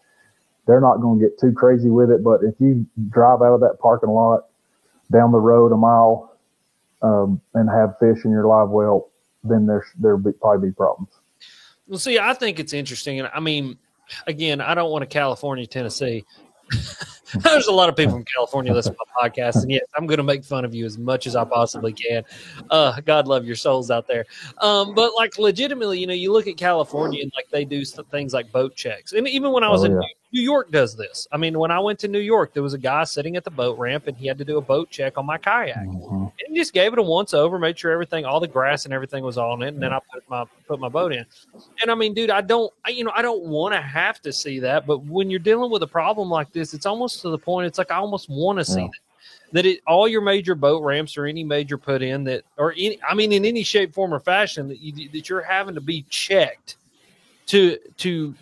B: they're not going to get too crazy with it. But if you drive out of that parking lot down the road a mile and have fish in your live well, then there'll probably be problems.
A: Well, see, I think it's interesting. And I mean, again, I don't want to California, Tennessee. There's a lot of people from California listening to my podcast, and yes, I'm going to make fun of you as much as I possibly can. God love your souls out there. But like legitimately, you look at California and like they do some things like boat checks. And even when I was in New York does this. I mean, when I went to New York, there was a guy sitting at the boat ramp and he had to do a boat check on my kayak. And he just gave it a once over, made sure all the grass and everything was on it, and then I put my boat in. And I mean, dude, I don't want to have to see that, but when you're dealing with a problem like this, it's almost to the point, it's like I almost want to see that all your major boat ramps or any major put in that, or in any shape, form, or fashion that you're having to be checked to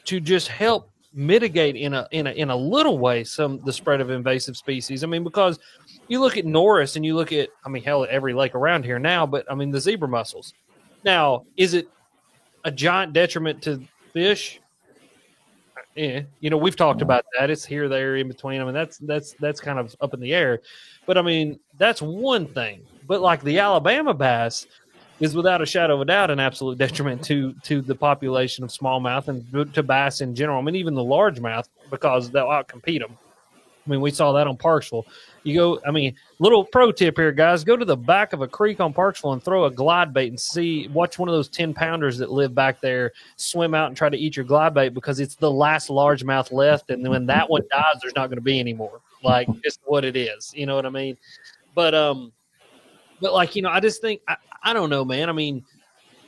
A: just help mitigate in a little way the spread of invasive species. I mean, because you look at Norris and you look at, hell, every lake around here now, but the zebra mussels. Now, is it a giant detriment to fish? Yeah, we've talked about that. It's here, there, in between. That's kind of up in the air. But that's one thing. But like the Alabama bass is without a shadow of a doubt an absolute detriment to the population of smallmouth and to bass in general. Even the largemouth, because they'll outcompete them. We saw that on Parksville. You go, little pro tip here, guys, go to the back of a creek on Parksville and throw a glide bait and watch one of those 10-pounders that live back there swim out and try to eat your glide bait, because it's the last largemouth left. And when that one dies, there's not going to be any more. Like, just what it is. You know what I mean? like, I just think, I don't know, man. I mean,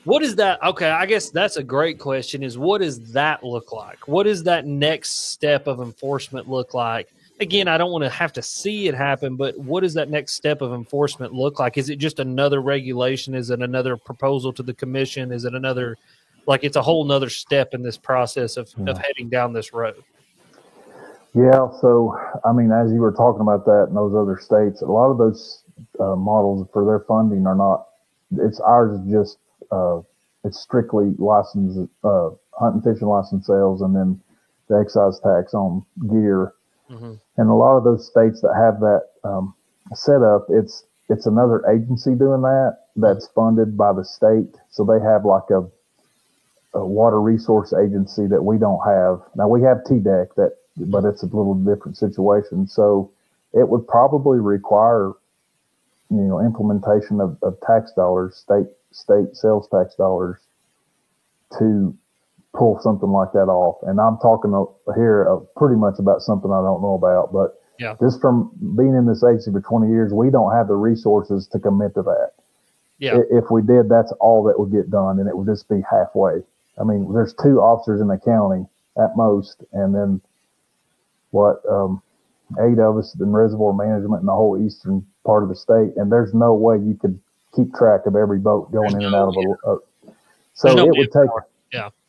A: what is that? Okay, I guess that's a great question is what does that look like? What does that next step of enforcement look like? Again, I don't want to have to see it happen, but what does that next step of enforcement look like? Is it just another regulation? Is it another proposal to the commission? Is it another, like it's a whole nother step in this process of heading down this road?
B: Yeah. So, I mean, as you were talking about that in those other states, a lot of those models for their funding are not, ours is just, it's strictly licensed, hunt and fishing license sales and then the excise tax on gear. Mm-hmm. And a lot of those states that have that set up, it's another agency doing that that's funded by the state. So they have like a water resource agency that we don't have. Now we have TDEC but it's a little different situation. So it would probably require, implementation of tax dollars, state sales tax dollars to pull something like that off. And I'm talking here pretty much about something I don't know about, but just from being in this agency for 20 years, we don't have the resources to commit to that. Yeah. If we did, that's all that would get done, and it would just be halfway. I mean, there's 2 officers in the county at most, and then 8 of us in reservoir management in the whole eastern part of the state, and there's no way you could keep track of every boat going in and out of a. So it would take.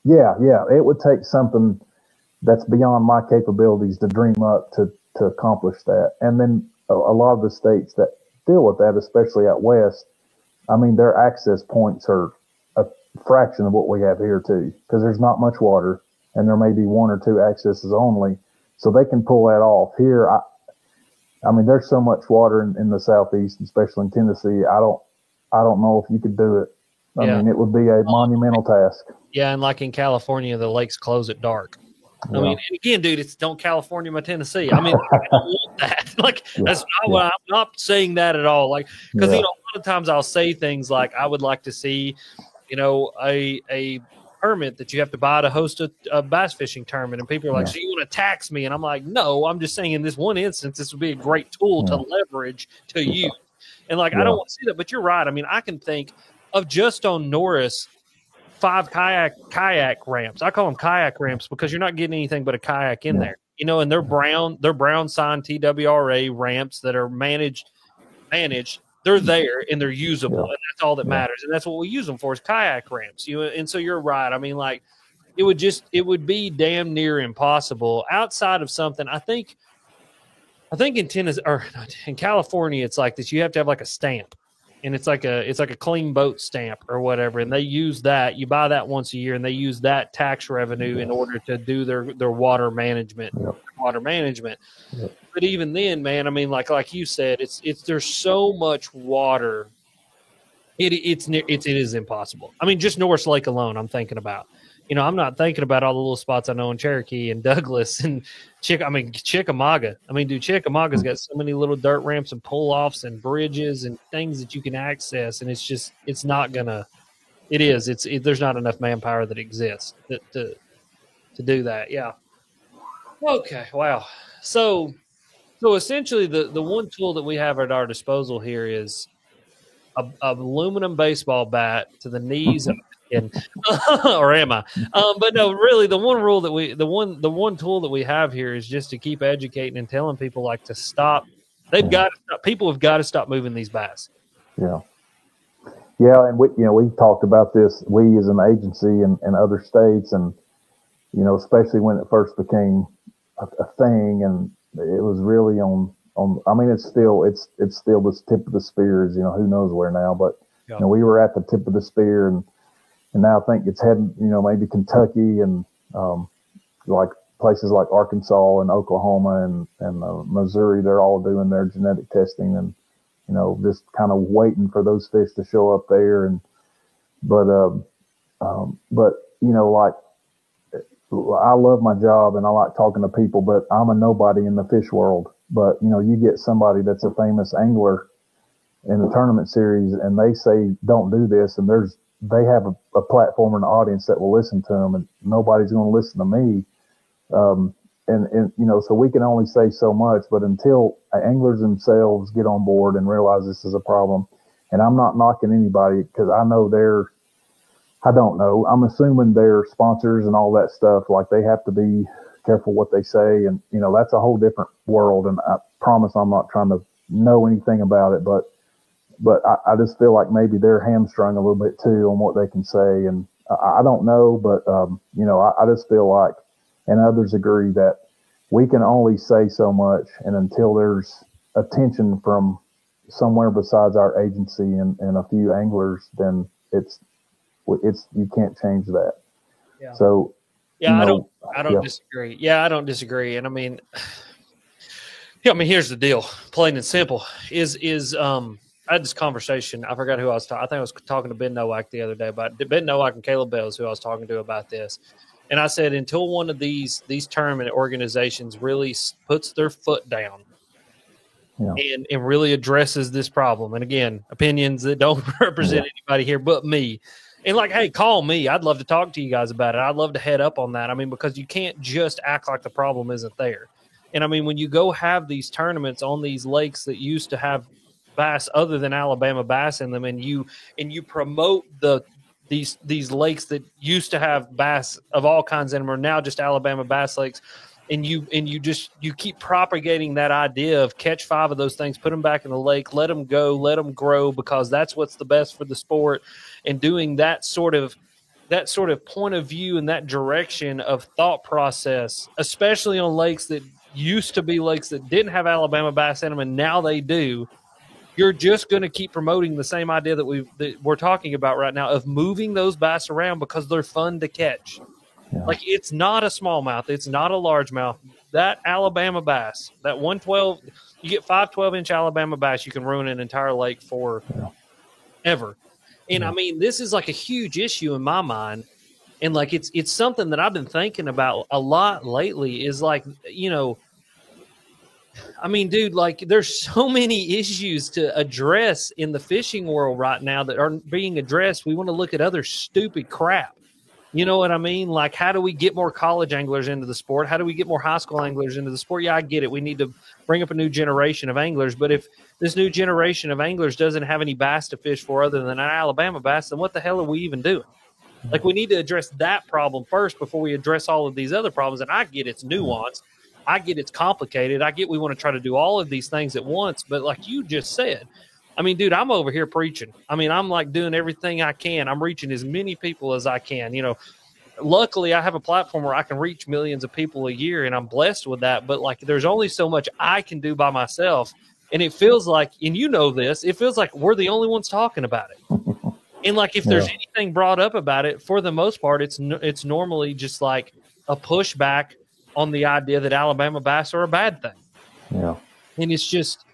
B: Yeah, it would take something that's beyond my capabilities to dream up to accomplish that. And then a lot of the states that deal with that, especially out west, I mean, their access points are a fraction of what we have here too, because there's not much water, and there may be 1 or 2 accesses only, so they can pull that off. Here, I mean, there's so much water in the southeast, especially in Tennessee. I don't know if you could do it. I mean, it would be a monumental task.
A: Yeah, and like in California, the lakes close at dark. Yeah. I mean, again, dude, don't California my Tennessee. I mean, I don't want that. Like, that's not what I'm not saying that at all. Like, because a lot of times I'll say things like, I would like to see, a permit that you have to buy to host a bass fishing tournament, and people are like, so you want to tax me? And I'm like, no, I'm just saying in this one instance, this would be a great tool to leverage to use. And like, I don't want to see that, but you're right. I mean, I can think of just on Norris 5 kayak ramps. I call them kayak ramps because you're not getting anything but a kayak in there, and they're brown signed TWRA ramps that are managed. They're there and they're usable, and that's all that matters. And that's what we use them for is kayak ramps. And so you're right. I mean, like it would be damn near impossible outside of something. I think in Tennessee or in California, it's like this. You have to have like a stamp. And it's like a clean boat stamp or whatever, and they use that. You buy that once a year, and they use that tax revenue in order to do their water management. But even then, man, I mean, like you said, it's there's so much water. It is impossible. I mean, just Norris Lake alone, I'm thinking about. I'm not thinking about all the little spots I know in Cherokee and Douglas and Chickamauga. I mean, dude, Chickamauga's got so many little dirt ramps and pull-offs and bridges and things that you can access, and it's not gonna. It is. There's not enough manpower that exists to do that. Yeah. Okay. Wow. So essentially, the one tool that we have at our disposal here is a aluminum baseball bat to the knees of. Or am I? But no, really, the one tool that we have here is just to keep educating and telling people like to stop. People have got to stop moving these bass.
B: Yeah, and we talked about this. We as an agency and other states, and especially when it first became a thing, and it was really on. I mean, it's still the tip of the spears. Who knows where now, but we were at the tip of the spear and now I think it's heading, maybe Kentucky and like places like Arkansas and Oklahoma and Missouri. They're all doing their genetic testing and, just kind of waiting for those fish to show up there. But like I love my job and I like talking to people, but I'm a nobody in the fish world. But, you get somebody that's a famous angler in the tournament series and they say, don't do this. And they have a platform and an audience that will listen to them, and nobody's going to listen to me. and so we can only say so much, but until anglers themselves get on board and realize this is a problem, and I'm not knocking anybody because I know I don't know. I'm assuming their sponsors and all that stuff, like they have to be careful what they say. And, that's a whole different world. And I promise I'm not trying to know anything about it, but I just feel like maybe they're hamstrung a little bit too on what they can say. And I don't know, but, I just feel like, and others agree, that we can only say so much. And until there's attention from somewhere besides our agency and a few anglers, then you can't change that.
A: Yeah.
B: So,
A: I don't disagree. Yeah, I don't disagree. And I mean, here's the deal, plain and simple, is I had this conversation. I forgot who I was talking. I think I was talking to Ben Nowak the other day about Ben Nowak and Caleb Bells, who I was talking to about this. And I said, until one of these tournament organizations really puts their foot down and really addresses this problem. And again, opinions that don't represent anybody here but me. And hey, call me. I'd love to talk to you guys about it. I'd love to head up on that. I mean, because you can't just act like the problem isn't there. And I mean, when you go have these tournaments on these lakes that used to have bass other than Alabama bass in them, and you promote these lakes that used to have bass of all kinds in them are now just Alabama bass lakes. And you keep propagating that idea of catch 5 of those things, put them back in the lake, let them go, let them grow, because that's what's the best for the sport. And doing that sort of point of view and that direction of thought process, especially on lakes that used to be lakes that didn't have Alabama bass in them, and now they do. You're just going to keep promoting the same idea that we're talking about right now of moving those bass around because they're fun to catch. Yeah. It's not a smallmouth. It's not a largemouth. That Alabama bass, that 112, you get 5 12-inch Alabama bass, you can ruin an entire lake for ever. And, I mean, this is a huge issue in my mind. And, it's something that I've been thinking about a lot lately is, I mean, dude, there's so many issues to address in the fishing world right now that aren't being addressed. We want to look at other stupid crap. You know what I mean? How do we get more college anglers into the sport? How do we get more high school anglers into the sport? Yeah, I get it. We need to bring up a new generation of anglers. But if this new generation of anglers doesn't have any bass to fish for other than an Alabama bass, then what the hell are we even doing? We need to address that problem first before we address all of these other problems. And I get it's nuanced. I get it's complicated. I get we want to try to do all of these things at once. But like you just said, I mean, dude, I'm over here preaching. I mean, I'm doing everything I can. I'm reaching as many people as I can. Luckily, I have a platform where I can reach millions of people a year, and I'm blessed with that. But there's only so much I can do by myself. And it feels like, and this, it feels like we're the only ones talking about it. And if there's anything brought up about it, for the most part, it's normally just a pushback on the idea that Alabama bass are a bad thing.
B: Yeah.
A: And it's just,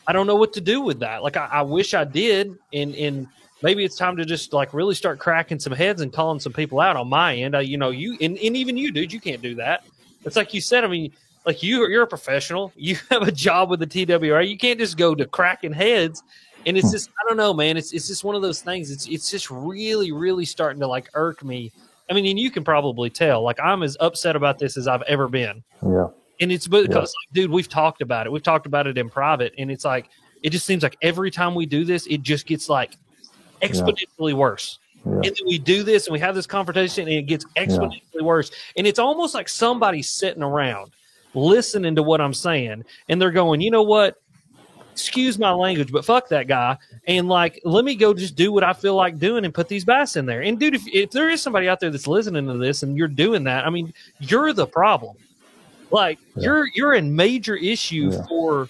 A: I don't know what to do with that. I wish I did. And maybe it's time to just really start cracking some heads and calling some people out on my end. You and even you, dude, you can't do that. It's like you said, I mean, you're a professional. You have a job with the TWRA. You can't just go to cracking heads. And it's just, I don't know, man. It's just one of those things. It's just really, really starting to irk me. I mean, and you can probably tell, I'm as upset about this as I've ever been.
B: Yeah.
A: And it's because, dude, we've talked about it. We've talked about it in private. And it's it just seems like every time we do this, it just gets exponentially worse. Yeah. And then we do this and we have this confrontation and it gets exponentially worse. And it's almost like somebody's sitting around listening to what I'm saying. And they're going, you know what? Excuse my language, but fuck that guy. And let me go just do what I feel like doing and put these bass in there. And dude, if there is somebody out there that's listening to this and you're doing that, I mean, you're the problem. You're in major issue for,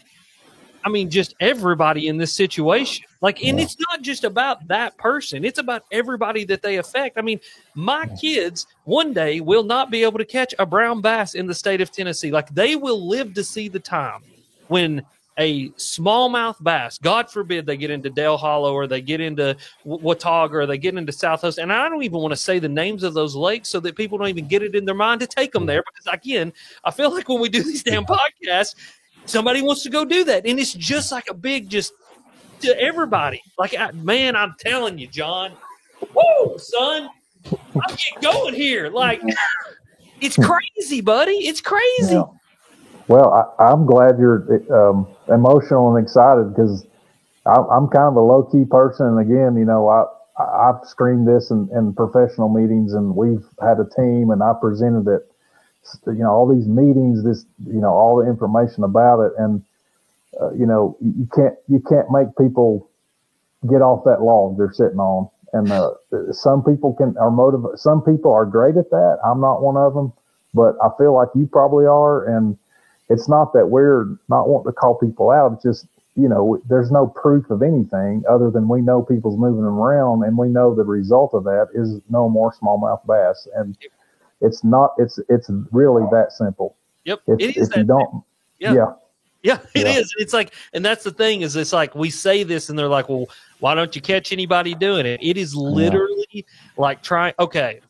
A: I mean, just everybody in this situation. And it's not just about that person. It's about everybody that they affect. I mean, my kids one day will not be able to catch a brown bass in the state of Tennessee. They will live to see the time when a smallmouth bass, God forbid they get into Dale Hollow or they get into Watauga or they get into South Host. And I don't even want to say the names of those lakes so that people don't even get it in their mind to take them there. Because, again, I feel like when we do these damn podcasts, somebody wants to go do that. And it's just a big just to everybody. Man, I'm telling you, John. Woo, son. I'm getting going here. It's crazy, buddy. It's crazy.
B: Yeah. Well, I'm glad you're emotional and excited because I'm kind of a low key person. And again, I've screamed this in professional meetings, and we've had a team, and I presented it, all these meetings, all the information about it. And, you can't make people get off that log they're sitting on. And some people are motivated. Some people are great at that. I'm not one of them, but I feel like you probably are. And it's not that we're not wanting to call people out. It's just, there's no proof of anything other than we know people's moving them around, and we know the result of that is no more smallmouth bass. And it's really that simple.
A: Yep.
B: It is. If you don't,
A: yeah, it is. It's like, and that's the thing is, it's like we say this and they're like, well, why don't you catch anybody doing it? It is literally like trying. Okay,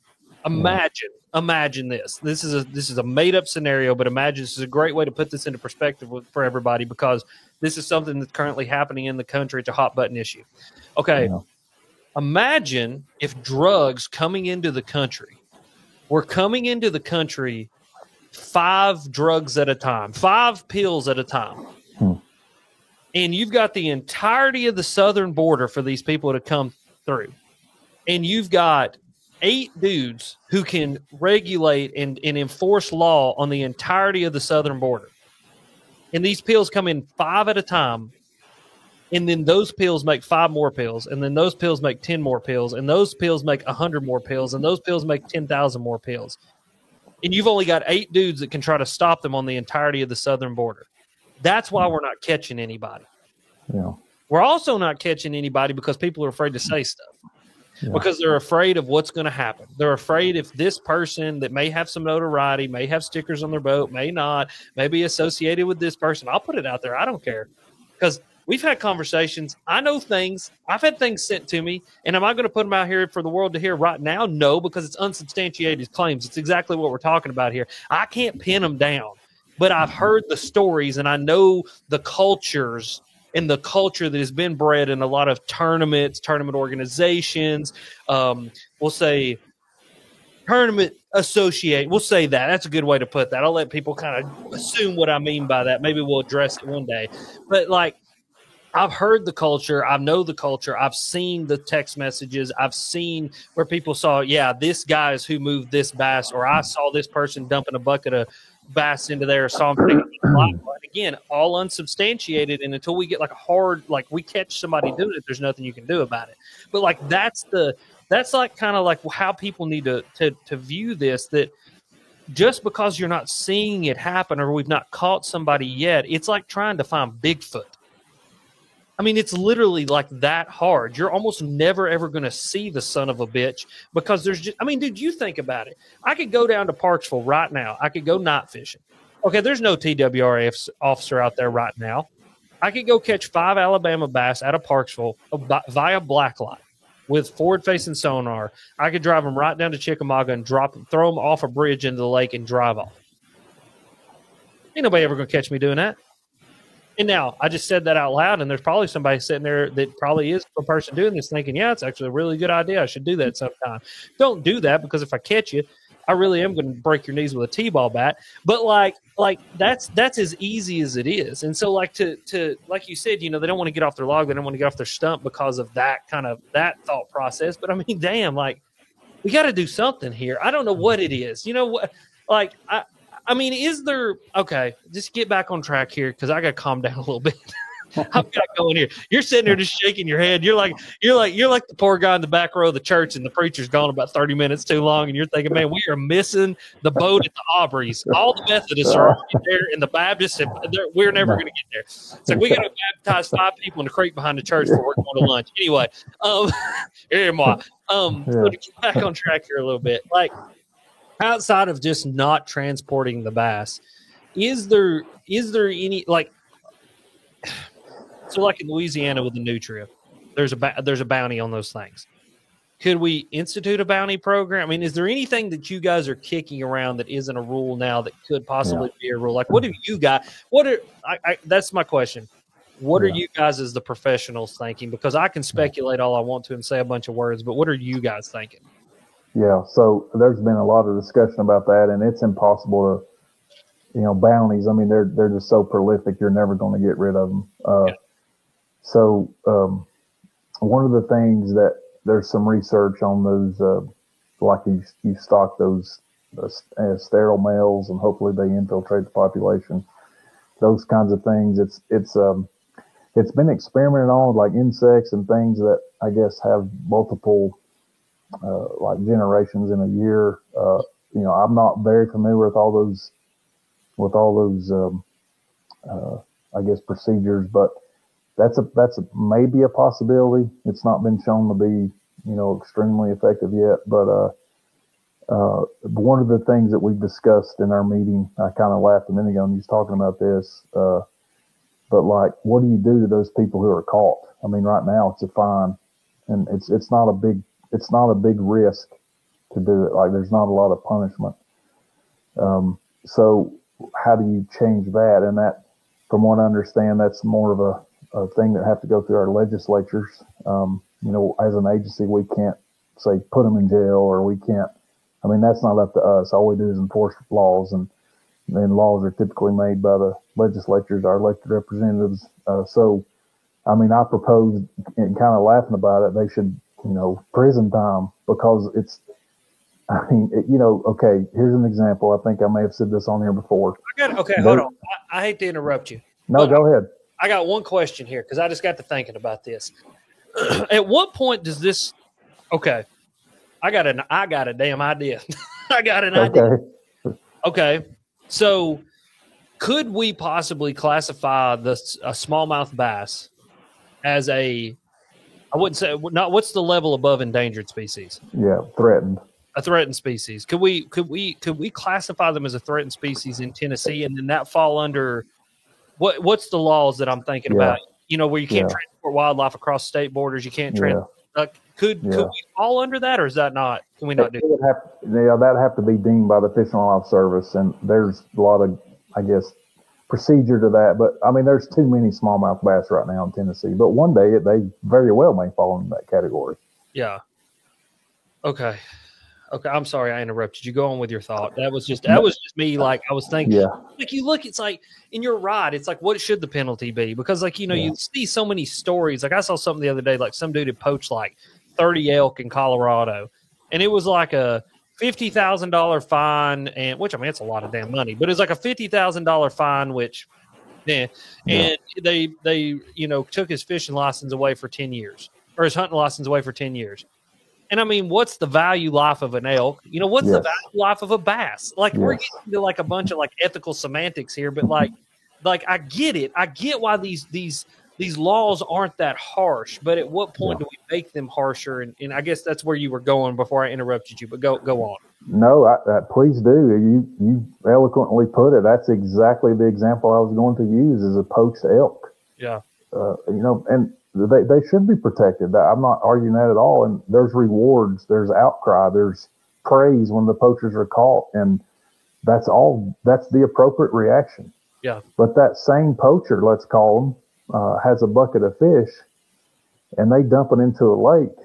A: imagine this. This is a made up scenario, but imagine this is a great way to put this into perspective for everybody, because this is something that's currently happening in the country. It's a hot button issue. Okay, imagine if drugs coming into the country were coming into the country 5 drugs at a time, 5 pills at a time. And you've got the entirety of the southern border for these people to come through. And you've got 8 dudes who can regulate and enforce law on the entirety of the southern border. And these pills come in 5 at a time. And then those pills make 5 more pills. And then those pills make 10 more pills. And those pills make 100 more pills. And those pills make 10,000 more pills. And you've only got 8 dudes that can try to stop them on the entirety of the southern border. That's why we're not catching anybody.
B: Yeah.
A: We're also not catching anybody because people are afraid to say stuff. Yeah. Because they're afraid of what's going to happen. They're afraid if this person that may have some notoriety, may have stickers on their boat, may not, may be associated with this person. I'll put it out there. I don't care. Because we've had conversations. I know things. I've had things sent to me. And am I going to put them out here for the world to hear right now? No, because it's unsubstantiated claims. It's exactly what we're talking about here. I can't pin them down. But I've heard the stories, and I know the cultures and the culture that has been bred in a lot of tournament organizations. We'll say tournament associate. We'll say that. That's a good way to put that. I'll let people kind of assume what I mean by that. Maybe we'll address it one day. But like, I've heard the culture. I know the culture. I've seen the text messages. I've seen where people saw, this guy is who moved this bass, or I saw this person dumping a bucket of bass into there, or saw him again, all unsubstantiated. And until we get like a hard, like we catch somebody doing it, there's nothing you can do about it. But like, that's like kind of like how people need to view this, that just because you're not seeing it happen or we've not caught somebody yet, it's like trying to find Bigfoot. I mean, it's literally like that hard. You're almost never, ever going to see the son of a bitch because there's just, I mean, dude, you think about it. I could go down to Parksville right now. I could go night fishing. Okay, there's no TWRA officer out there right now. I could go catch 5 Alabama bass out of Parksville via blacklight with forward-facing sonar. I could drive them right down to Chickamauga and throw them off a bridge into the lake and drive off. Ain't nobody ever going to catch me doing that. And now, I just said that out loud, and there's probably somebody sitting there that probably is a person doing this thinking, it's actually a really good idea. I should do that sometime. Don't do that, because if I catch you, I really am going to break your knees with a T-ball bat. But, like that's as easy as it is. And so, like, to like you said, they don't want to get off their log. They don't want to get off their stump because of that thought process. But, I mean, damn, like, we got to do something here. I don't know what it is. You know what? Like, I mean, is there – okay, just get back on track here because I got to calm down a little bit. I've got to go in here. You're sitting there just shaking your head. You're like the poor guy in the back row of the church, and the preacher's gone about 30 minutes too long, and you're thinking, man, we are missing the boat at the Aubreys. All the Methodists are already there, and the Baptists, we're never going to get there. It's like we got to baptize 5 people in the creek behind the church before we're going to lunch. Anyway, here am I. So to get back on track here a little bit, like, outside of just not transporting the bass, is there any, like, so like in Louisiana with the Nutria, there's a bounty on those things. Could we institute a bounty program? I mean, is there anything that you guys are kicking around that isn't a rule now that could possibly be a rule? Like, what have you got? That's my question. What are you guys as the professionals thinking? Because I can speculate all I want to and say a bunch of words, but what are you guys thinking?
B: Yeah. So there's been a lot of discussion about that, and it's impossible to, bounties. I mean, they're just so prolific. You're never going to get rid of them. So one of the things that there's some research on those, like you stock those sterile males, and hopefully they infiltrate the population. Those kinds of things. It's been experimented on with, like insects and things that I guess have multiple like generations in a year. I'm not very familiar with all those I guess procedures, but that's maybe a possibility. It's not been shown to be extremely effective yet, but one of the things that we discussed in our meeting, I kind of laughed a minute ago when he was talking about this, but like, what do you do to those people who are caught? I mean, right now it's a fine, and it's not a big risk to do it. Like, there's not a lot of punishment. So how do you change that? And that, from what I understand, that's more of a thing that have to go through our legislatures. As an agency, we can't say put them in jail, or we can't. I mean, that's not up to us. All we do is enforce laws, and then laws are typically made by the legislatures, our elected representatives. So, I mean, I proposed, and kind of laughing about it, they should, prison time, because okay, here's an example. I think I may have said this on here before.
A: Hold on. I hate to interrupt you.
B: No, go ahead.
A: I got one question here, because I just got to thinking about this. At what point does this? Okay, I got a damn idea. I got an idea. Okay, so could we possibly classify a smallmouth bass as I wouldn't say not. What's the level above endangered species?
B: Yeah, threatened.
A: A threatened species. Could we classify them as a threatened species in Tennessee, and then that fall under what's the laws that I'm thinking about? Where you can't transport wildlife across state borders. You can't could we fall under that, or is that not? Can we not do that?
B: That'd have to be deemed by the Fish and Wildlife Service, and there's a lot of, I guess, procedure to that. But I mean, there's too many smallmouth bass right now in Tennessee. But one day they very well may fall into that category.
A: Yeah. Okay. I'm sorry I interrupted you. Go on with your thought. That was just me. Like, I was thinking, like, you look, it's like, and you're right. It's like, what should the penalty be? Because, like, you see so many stories. Like, I saw something the other day, like some dude had poached like 30 elk in Colorado, and it was like a $50,000 fine, and which, I mean, it's a lot of damn money, but it's like a $50,000 fine, which, and they took his fishing license away for 10 years, or his hunting license away for 10 years. And I mean, what's the value life of an elk? What's the value life of a bass? Like, we're getting into like a bunch of like ethical semantics here, but like I get it. I get why these laws aren't that harsh, but at what point do we make them harsher? And I guess that's where you were going before I interrupted you, but go on.
B: No, please do. You eloquently put it. That's exactly the example I was going to use, is a poached elk.
A: Yeah.
B: And they should be protected. I'm not arguing that at all. And there's rewards, there's outcry, there's praise when the poachers are caught, and that's the appropriate reaction.
A: Yeah.
B: But that same poacher, let's call him, has a bucket of fish, and they dump it into a lake.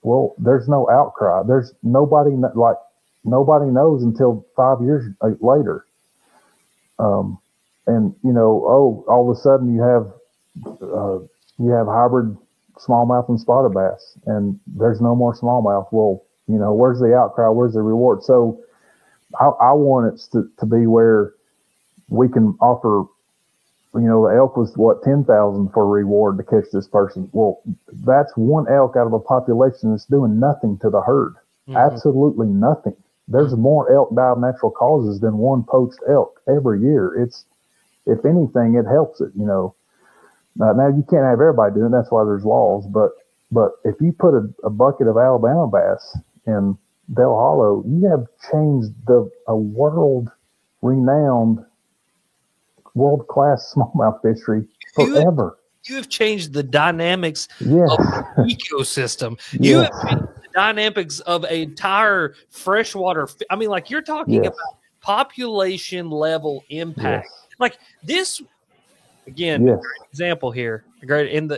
B: Well, there's no outcry. There's nobody knows until 5 years later. And all of a sudden you have hybrid smallmouth and spotted bass, and there's no more smallmouth. Well, where's the outcry? Where's the reward? So I want it to be where we can offer, the elk was $10,000 for a reward to catch this person. Well, that's one elk out of a population that's doing nothing to the herd. Mm-hmm. Absolutely nothing. There's more elk die of natural causes than one poached elk every year. If anything, it helps it, Now you can't have everybody doing it. That's why there's laws. But if you put a bucket of Alabama bass in Bell Hollow, you have changed a world-renowned, world-class smallmouth fishery forever.
A: You have changed the dynamics of the ecosystem. You have changed the dynamics of an entire freshwater. I mean, like, you're talking about population level impact. Like this. Again, great example here. Great in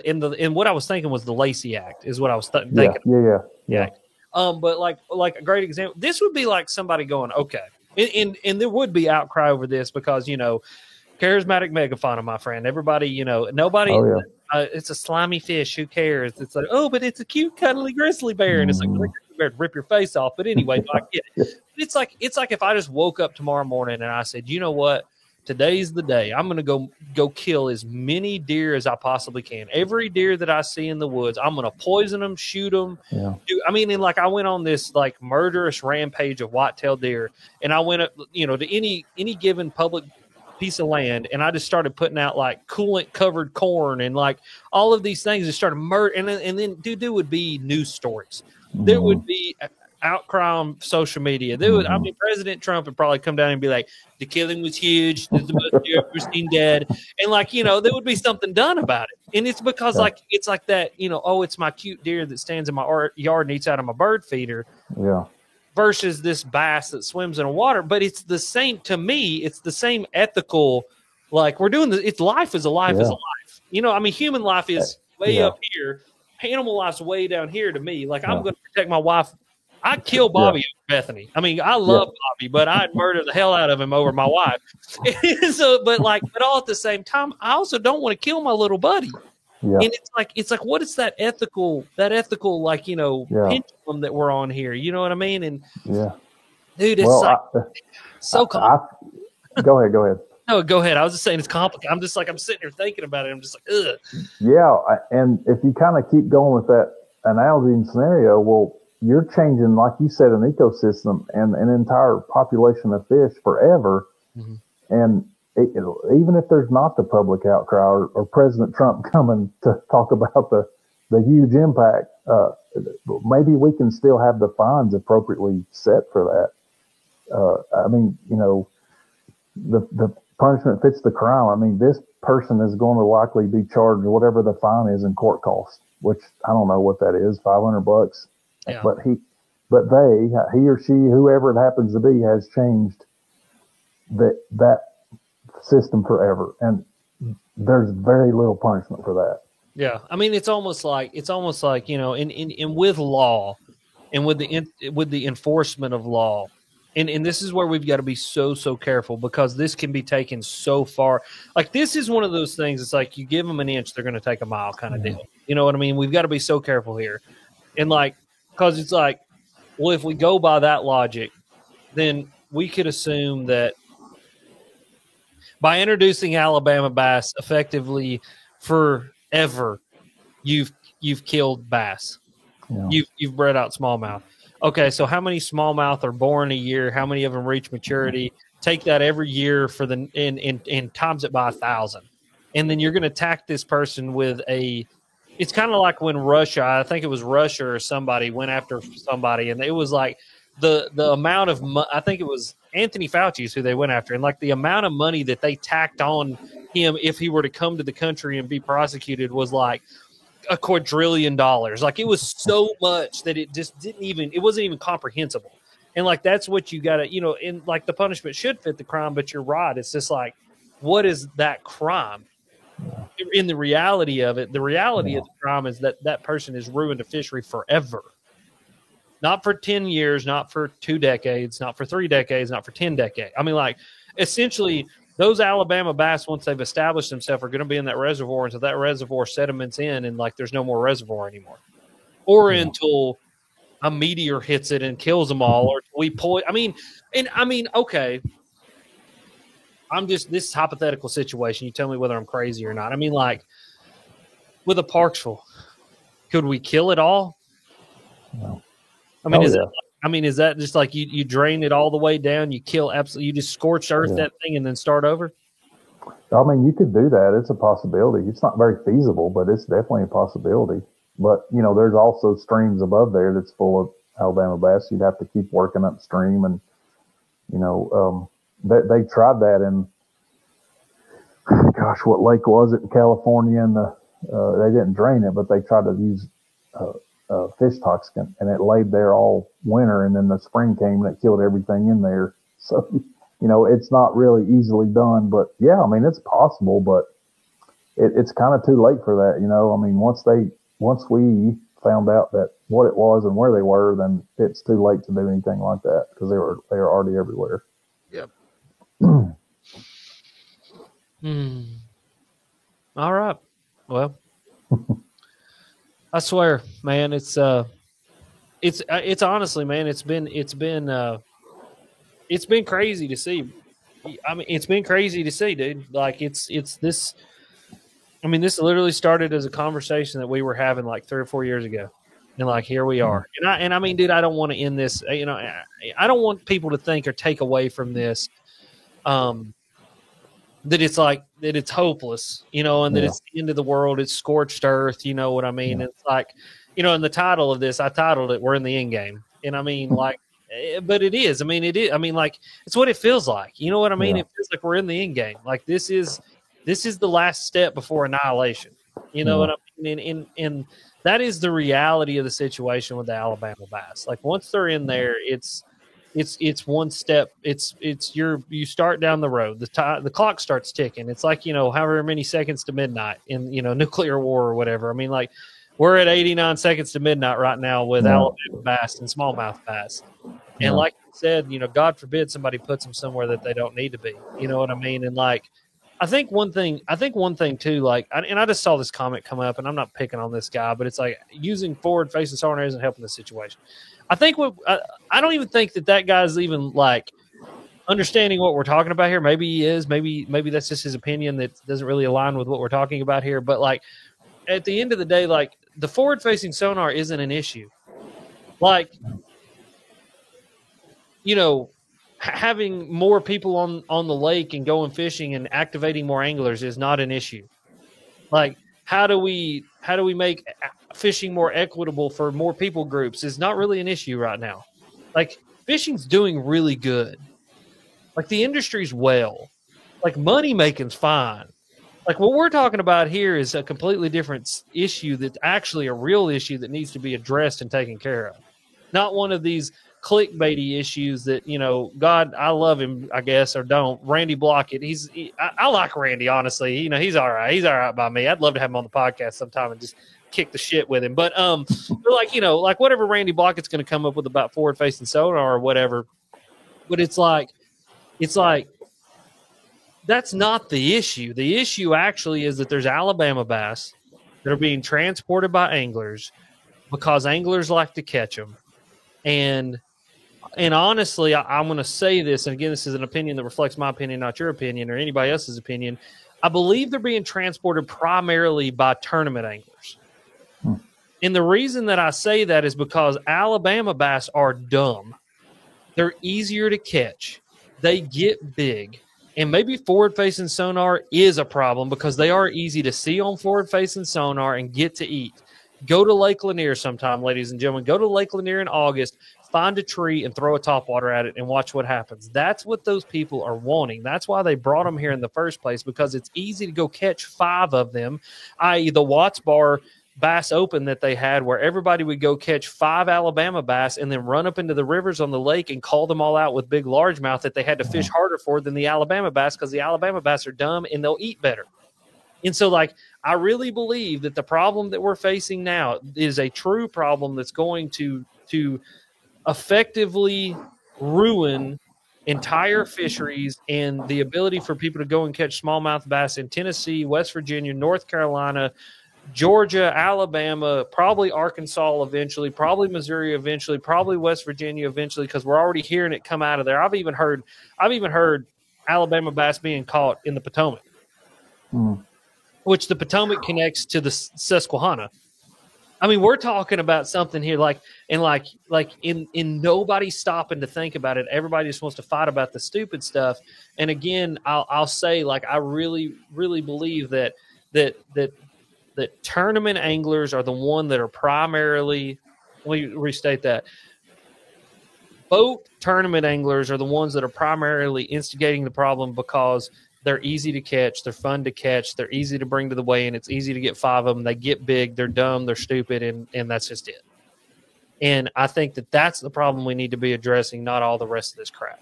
A: what I was thinking was the Lacey Act is what I was thinking.
B: Yeah.
A: But like a great example, this would be like somebody going, okay, and there would be outcry over this because, charismatic megafauna, my friend. Everybody, nobody.
B: Oh, yeah.
A: It's a slimy fish. Who cares? It's like, oh, but it's a cute, cuddly grizzly bear, and it's like grizzly bear to rip your face off. But anyway, I get it. It's like if I just woke up tomorrow morning and I said, you know what? Today's the day. I'm going to go kill as many deer as I possibly can. Every deer that I see in the woods, I'm going to poison them, shoot them.
B: Yeah.
A: And I went on this like murderous rampage of white-tailed deer, and I went up, to any given public piece of land, and I just started putting out like coolant covered corn and like all of these things. Just started murder, and then there would be news stories. There would be outcry on social media. President Trump would probably come down and be like, the killing was huge. This is the most deer I've ever seen dead. And there would be something done about it. And it's because it's like that, it's my cute deer that stands in my yard and eats out of my bird feeder.
B: Yeah.
A: Versus this bass that swims in the water. But it's the same, to me, it's the same ethical, like we're doing it's life is a life is a life. Human life is way up here. Animal life's way down here to me. Like I'm going to protect my wife. I'd kill Bobby over Bethany. I love Bobby, but I'd murder the hell out of him over my wife. But all at the same time, I also don't want to kill my little buddy. Yeah. And it's like what is that ethical pendulum that we're on here? You know what I mean? And dude, it's so complicated.
B: Go ahead.
A: No, go ahead. I was just saying it's complicated. I'm just like, I'm sitting here thinking about it. I'm just like, ugh.
B: Yeah. And if you kind of keep going with that analogy and scenario, well, you're changing, like you said, an ecosystem and an entire population of fish forever. Mm-hmm. And even if there's not the public outcry or President Trump coming to talk about the huge impact, maybe we can still have the fines appropriately set for that. The punishment fits the crime. This person is going to likely be charged whatever the fine is in court costs, which I don't know what that is, $500. Yeah. But he or she, whoever it happens to be, has changed that system forever, and there's very little punishment for that.
A: Yeah, it's almost like in with law and with the enforcement of law, and this is where we've got to be so careful, because this can be taken so far. Like this is one of those things. It's like you give them an inch, they're going to take a mile kind of deal. You know what I mean? We've got to be so careful here, and because it's like, well, if we go by that logic, then we could assume that by introducing Alabama bass effectively forever, you've killed bass. Yeah. You've bred out smallmouth. Okay, so how many smallmouth are born a year? How many of them reach maturity? Take that every year and times it by 1,000, and then you're going to attack this person with a. It's kind of like when Russia, I think it was Russia or somebody went after somebody, and it was like the amount of I think it was Anthony Fauci is who they went after, and like the amount of money that they tacked on him if he were to come to the country and be prosecuted was like $2 quadrillion. Like it was so much that it just it wasn't even comprehensible. And like that's what you got to, and like the punishment should fit the crime, but you're right. It's just like, what is that crime? In the reality of it, the reality of the crime is that person has ruined a fishery forever. Not for 10 years, not for 2 decades, not for 3 decades, not for 10 decades. Essentially, those Alabama bass, once they've established themselves, are going to be in that reservoir until that reservoir sediments in and like there's no more reservoir anymore. Or until a meteor hits it and kills them all, or okay. This hypothetical situation. You tell me whether I'm crazy or not. With a Parksville, could we kill it all?
B: No.
A: Is that just like you drain it all the way down? You kill you just scorch earth that thing and then start over?
B: You could do that. It's a possibility. It's not very feasible, but it's definitely a possibility. But, there's also streams above there that's full of Alabama bass. You'd have to keep working upstream, and, they tried that in, what lake was it in California? And they didn't drain it, but they tried to use fish toxin, and it laid there all winter. And then the spring came and it killed everything in there. So, it's not really easily done. But yeah, it's possible, but it's kind of too late for that. Once we found out that what it was and where they were, then it's too late to do anything like that because they were already everywhere.
A: Yep. All right. Well, I swear, man, it's honestly, man, it's been crazy to see. I mean, it's been crazy to see, dude. Like it's this. I mean, this literally started as a conversation that we were having like 3 or 4 years ago, and like here we are. And I mean, dude, I don't want to end this. You know, I don't want people to think or take away from this, that it's like that it's hopeless, you know, and that it's the end of the world. It's scorched earth. You know what I mean? Yeah. It's like, you know, in the title of this, I titled it "We're in the End Game," and I mean, like, but it is. I mean, it is. I mean, like, it's what it feels like. You know what I mean? Yeah. It feels like we're in the end game. Like this is the last step before annihilation. You know what I mean? And that is the reality of the situation with the Alabama bass. Like once they're in there, it's one step. You start down the road. The clock starts ticking. It's like, you know, however many seconds to midnight in, you know, nuclear war or whatever. I mean, like we're at 89 seconds to midnight right now with Alabama bass and smallmouth bass. And like you said, you know, God forbid somebody puts them somewhere that they don't need to be. You know what I mean? And like, I think one thing too, like, and I just saw this comment come up, and I'm not picking on this guy, but it's like using forward-facing sonar isn't helping the situation. I think I don't even think that guy's even like understanding what we're talking about here. Maybe he is. Maybe that's just his opinion that doesn't really align with what we're talking about here. But like at the end of the day, like the forward-facing sonar isn't an issue. Like, you know, having more people on the lake and going fishing and activating more anglers is not an issue. Like, how do we make fishing more equitable for more people groups is not really an issue right now. Like, fishing's doing really good. Like, the industry's well. Like, money making's fine. Like, what we're talking about here is a completely different issue that's actually a real issue that needs to be addressed and taken care of. Not one of these clickbaity issues that, you know, God, I love him, I guess, or don't. Randy Blockett, I like Randy, honestly. You know, he's all right. He's all right by me. I'd love to have him on the podcast sometime and just kick the shit with him. But like, you know, like whatever Randy Blockett's going to come up with about forward-facing sonar or whatever. But it's like that's not the issue. The issue actually is that there's Alabama bass that are being transported by anglers because anglers like to catch them. And honestly, I'm going to say this, and again, this is an opinion that reflects my opinion, not your opinion or anybody else's opinion. I believe they're being transported primarily by tournament anglers. And the reason that I say that is because Alabama bass are dumb. They're easier to catch. They get big. And maybe forward-facing sonar is a problem because they are easy to see on forward-facing sonar and get to eat. Go to Lake Lanier sometime, ladies and gentlemen. Go to Lake Lanier in August, find a tree, and throw a topwater at it and watch what happens. That's what those people are wanting. That's why they brought them here in the first place, because it's easy to go catch 5 of them, i.e. the Watts Bar Bass Open that they had, where everybody would go catch 5 Alabama bass and then run up into the rivers on the lake and call them all out with big largemouth that they had to fish harder for than the Alabama bass, because the Alabama bass are dumb and they'll eat better. And so, like, I really believe that the problem that we're facing now is a true problem that's going to effectively ruin entire fisheries and the ability for people to go and catch smallmouth bass in Tennessee, West Virginia, North Carolina, Georgia, Alabama, probably Arkansas eventually, probably Missouri eventually, probably West Virginia eventually, because we're already hearing it come out of there. I've even heard Alabama bass being caught in the Potomac. Which the Potomac connects to the Susquehanna. I mean, we're talking about something here like in nobody stopping to think about it. Everybody just wants to fight about the stupid stuff. And again, I'll say, like, I really, really believe that tournament anglers are the one that are primarily, let me restate that. Boat tournament anglers are the ones that are primarily instigating the problem because they're easy to catch. They're fun to catch. They're easy to bring to the weigh-in. It's easy to get 5 of them. They get big. They're dumb. They're stupid, and that's just it. And I think that that's the problem we need to be addressing, not all the rest of this crap.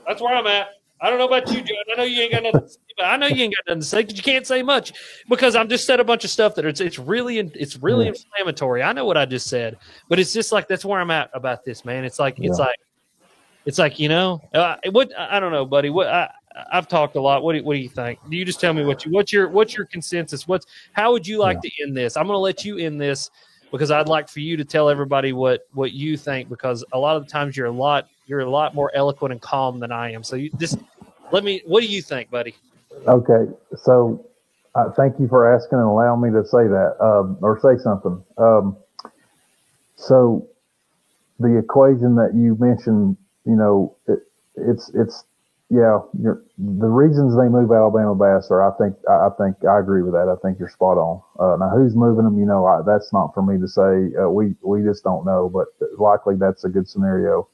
A: That's where I'm at. I don't know about you, John. I know you ain't got nothing to say, but I know you ain't got nothing to say because you can't say much because I've just said a bunch of stuff that it's really inflammatory. I know what I just said, but it's just like that's where I'm at about this, man. It's like what I don't know, buddy. I've talked a lot. What do you think? Do you just tell me what's your consensus? How would you like to end this? I'm going to let you end this because I'd like for you to tell everybody what you think because a lot of the times you're a lot more eloquent and calm than I am. So you just what do you think, buddy?
B: Okay. So thank you for asking and allowing me to say that or say something. So the equation that you mentioned, the reasons they move Alabama bass are, I think I agree with that. I think you're spot on. Now who's moving them, that's not for me to say. We just don't know, but likely that's a good scenario.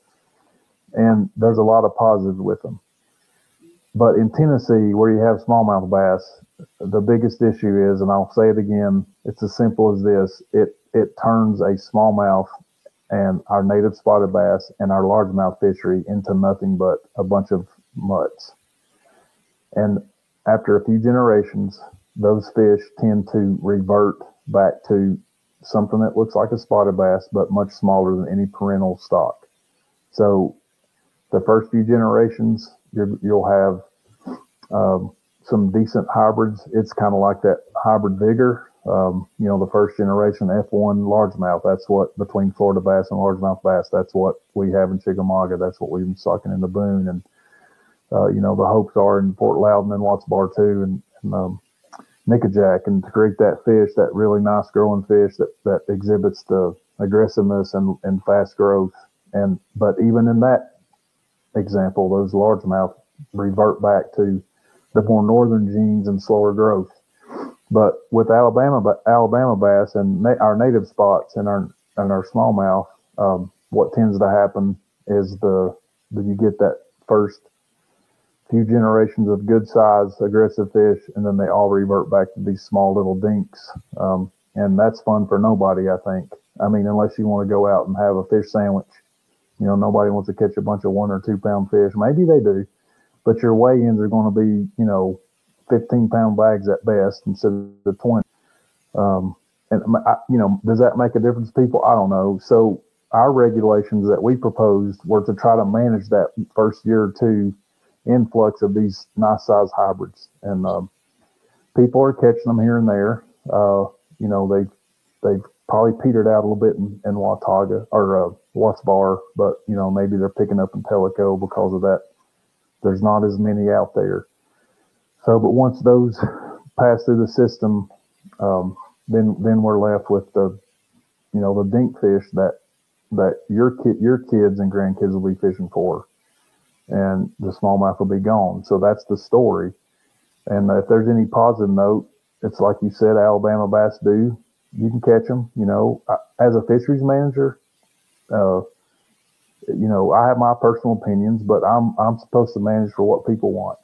B: And there's a lot of positives with them. But in Tennessee, where you have smallmouth bass, the biggest issue is, and I'll say it again, it's as simple as this. It turns a smallmouth and our native spotted bass and our largemouth fishery into nothing but a bunch of mutts. And after a few generations, those fish tend to revert back to something that looks like a spotted bass, but much smaller than any parental stock. So the first few generations, you'll have some decent hybrids. It's kind of like that hybrid vigor. The first generation F1 largemouth, that's what between Florida bass and largemouth bass, that's what we have in Chickamauga. That's what we've been sucking in the Boone. And, the hopes are in Fort Loudon and Watts Bar too, and Nickajack, and to create that fish, that really nice growing fish that exhibits the aggressiveness and fast growth. But even in that example, those largemouth revert back to the more northern genes and slower growth. But with Alabama bass and our native spots and our smallmouth, what tends to happen is you get that first few generations of good size aggressive fish, and then they all revert back to these small little dinks. And that's fun for nobody, I think. I mean, unless you want to go out and have a fish sandwich. Nobody wants to catch a bunch of 1 or 2 pound fish. Maybe they do, but your weigh-ins are going to be, 15-pound bags at best instead of 20. Does that make a difference to people? I don't know. So our regulations that we proposed were to try to manage that first year or two influx of these nice size hybrids. And people are catching them here and there. They've probably petered out a little bit in Watauga or Watts Bar, but maybe they're picking up in Tellico because of that. There's not as many out there. So, but once those pass through the system, then we're left with the dink fish that your kids and grandkids will be fishing for, and the smallmouth will be gone. So that's the story. And if there's any positive note, it's like you said, Alabama bass do. You can catch them. As a fisheries manager, I have my personal opinions, but I'm supposed to manage for what people want.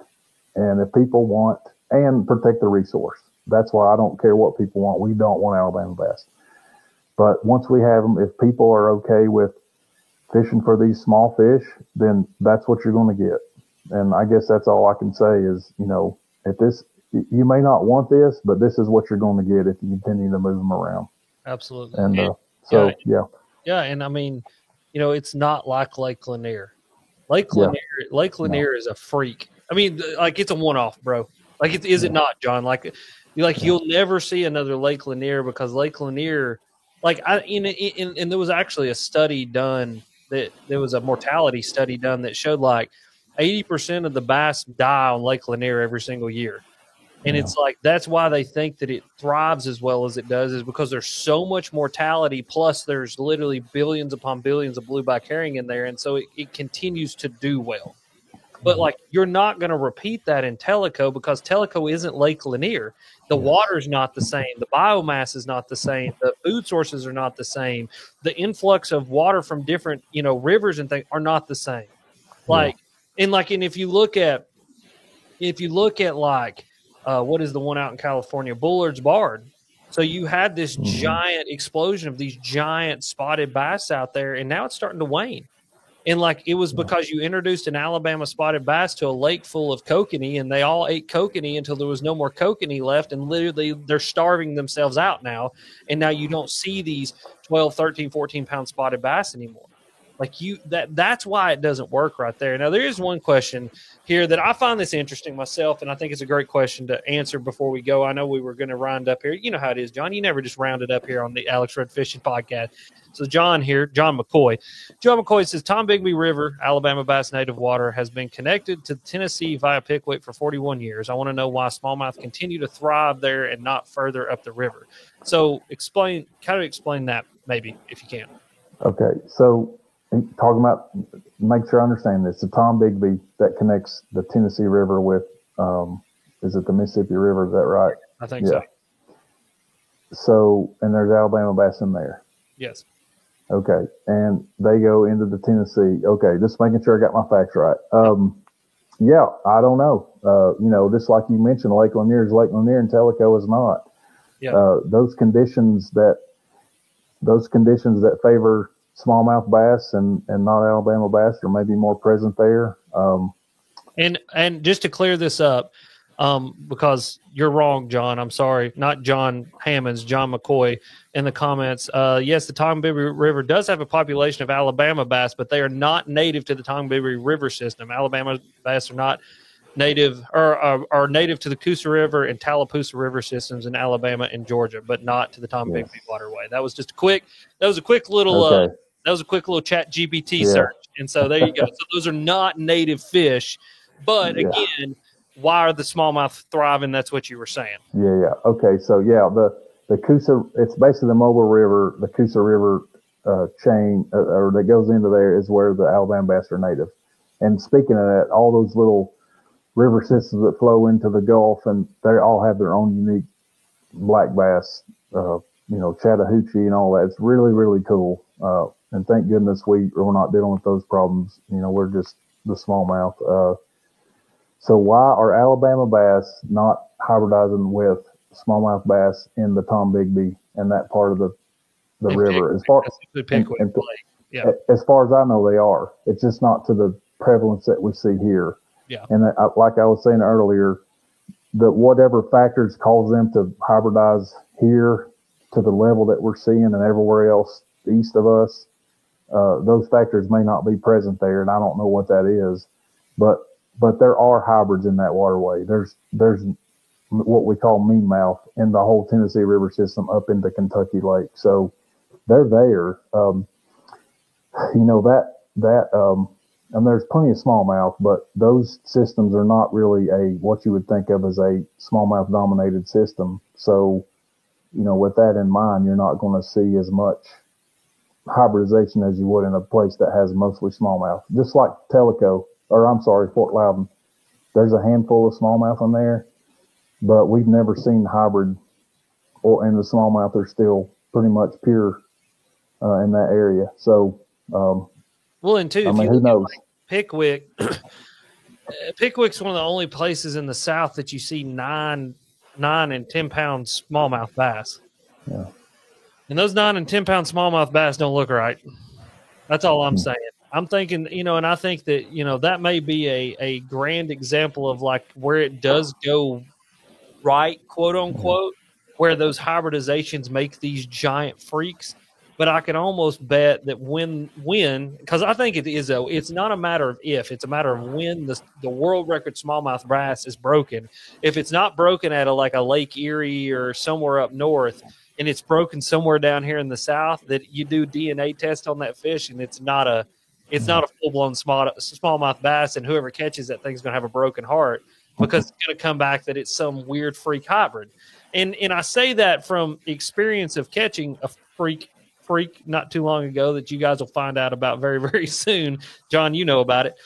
B: And if people want and protect the resource, that's why I don't care what people want. We don't want Alabama bass. But once we have them, if people are okay with fishing for these small fish, then that's what you're going to get. And I guess that's all I can say is, if this, you may not want this, but this is what you're going to get if you continue to move them around.
A: Absolutely.
B: And
A: Yeah. And I mean, it's not like Lake Lanier. Lake Lanier is a freak. I mean, like it's a one-off, bro. Like, is it not, John? Like you'll never see another Lake Lanier because Lake Lanier, and there was actually a study done there was a mortality study done that showed like 80% of the bass die on Lake Lanier every single year. And it's like, that's why they think that it thrives as well as it does, is because there's so much mortality. Plus there's literally billions upon billions of blueback herring in there. And so it continues to do well. But like, you're not going to repeat that in Tellico because Tellico isn't Lake Lanier. The water's not the same. The biomass is not the same. The food sources are not the same. The influx of water from different, rivers and things are not the same. And if you look at what is the one out in California, Bullard's Bard. So you had this giant explosion of these giant spotted bass out there, and now it's starting to wane. And like it was because you introduced an Alabama spotted bass to a lake full of kokanee, and they all ate kokanee until there was no more kokanee left, and literally they're starving themselves out now. And now you don't see these 12, 13, 14-pound spotted bass anymore. Like that's why it doesn't work right there. Now, there is one question here that I find this interesting myself, and I think it's a great question to answer before we go. I know we were going to round up here. You know how it is, John. You never just round it up here on the Alex Red Fishing Podcast. So John McCoy says, Tombigbee River, Alabama Bass Native Water, has been connected to Tennessee via Pickwick for 41 years. I want to know why smallmouth continue to thrive there and not further up the river. So explain that maybe, if you can.
B: Okay, so talking about, make sure I understand this. The Tombigbee that connects the Tennessee River with, is it the Mississippi River? Is that right?
A: I think so.
B: So, and there's Alabama bass in there.
A: Yes.
B: Okay, and they go into the Tennessee. Okay, just making sure I got my facts right. Yeah, I don't know. Just like you mentioned, Lake Lanier is Lake Lanier and Tellico is not.
A: Yeah.
B: Those conditions that favor smallmouth bass and not Alabama bass are maybe more present there.
A: And just to clear this up, because you're wrong, John. I'm sorry, not John Hammonds, John McCoy in the comments. Yes, the Tombigbee River does have a population of Alabama bass, but they are not native to the Tombigbee River system. Alabama bass are not native or are native to the Coosa River and Tallapoosa River systems in Alabama and Georgia, but not to the Tombigbee waterway. That was just a quick little chat GPT search. And so there you go. So those are not native fish, but again, why are the smallmouth thriving? That's what you were saying.
B: Yeah. Okay. So the Coosa, it's basically the Mobile River, the Coosa River chain, or that goes into there is where the Alabama bass are native. And speaking of that, all those little river systems that flow into the Gulf, and they all have their own unique black bass, Chattahoochee and all that. It's really, really cool. And thank goodness we're not dealing with those problems. We're just the smallmouth. So why are Alabama bass not hybridizing with smallmouth bass in the Tombigbee and that part of the river? As far as I know, they are. It's just not to the prevalence that we see here.
A: Yeah.
B: And like I was saying earlier, that whatever factors cause them to hybridize here to the level that we're seeing and everywhere else east of us, those factors may not be present there, and I don't know what that is. But there are hybrids in that waterway. There's what we call mean mouth in the whole Tennessee River system up into Kentucky Lake. So they're there. And there's plenty of smallmouth, but those systems are not really what you would think of as a smallmouth dominated system. So, with that in mind, you're not going to see as much hybridization as you would in a place that has mostly smallmouth. Just like Fort Loudon, there's a handful of smallmouth in there, but we've never seen hybrid, and the smallmouth are still pretty much pure in that area. So,
A: and too,
B: who knows?
A: Pickwick, Pickwick's one of the only places in the South that you see 9 and 10 pound smallmouth bass.
B: Yeah.
A: And those 9 and 10 pound smallmouth bass don't look right. That's all I'm saying. I'm thinking, and I think that, that may be a grand example of like where it does go right, quote unquote, where those hybridizations make these giant freaks. But I can almost bet that when, because I think it is, it's not a matter of if, it's a matter of when the world record smallmouth bass is broken. If it's not broken at a Lake Erie or somewhere up north, and it's broken somewhere down here in the South, that you do DNA test on that fish, and it's not a full-blown smallmouth bass, and whoever catches that thing's going to have a broken heart because it's going to come back that it's some weird freak hybrid. And I say that from experience of catching a freak not too long ago that you guys will find out about very, very soon. John, you know about it.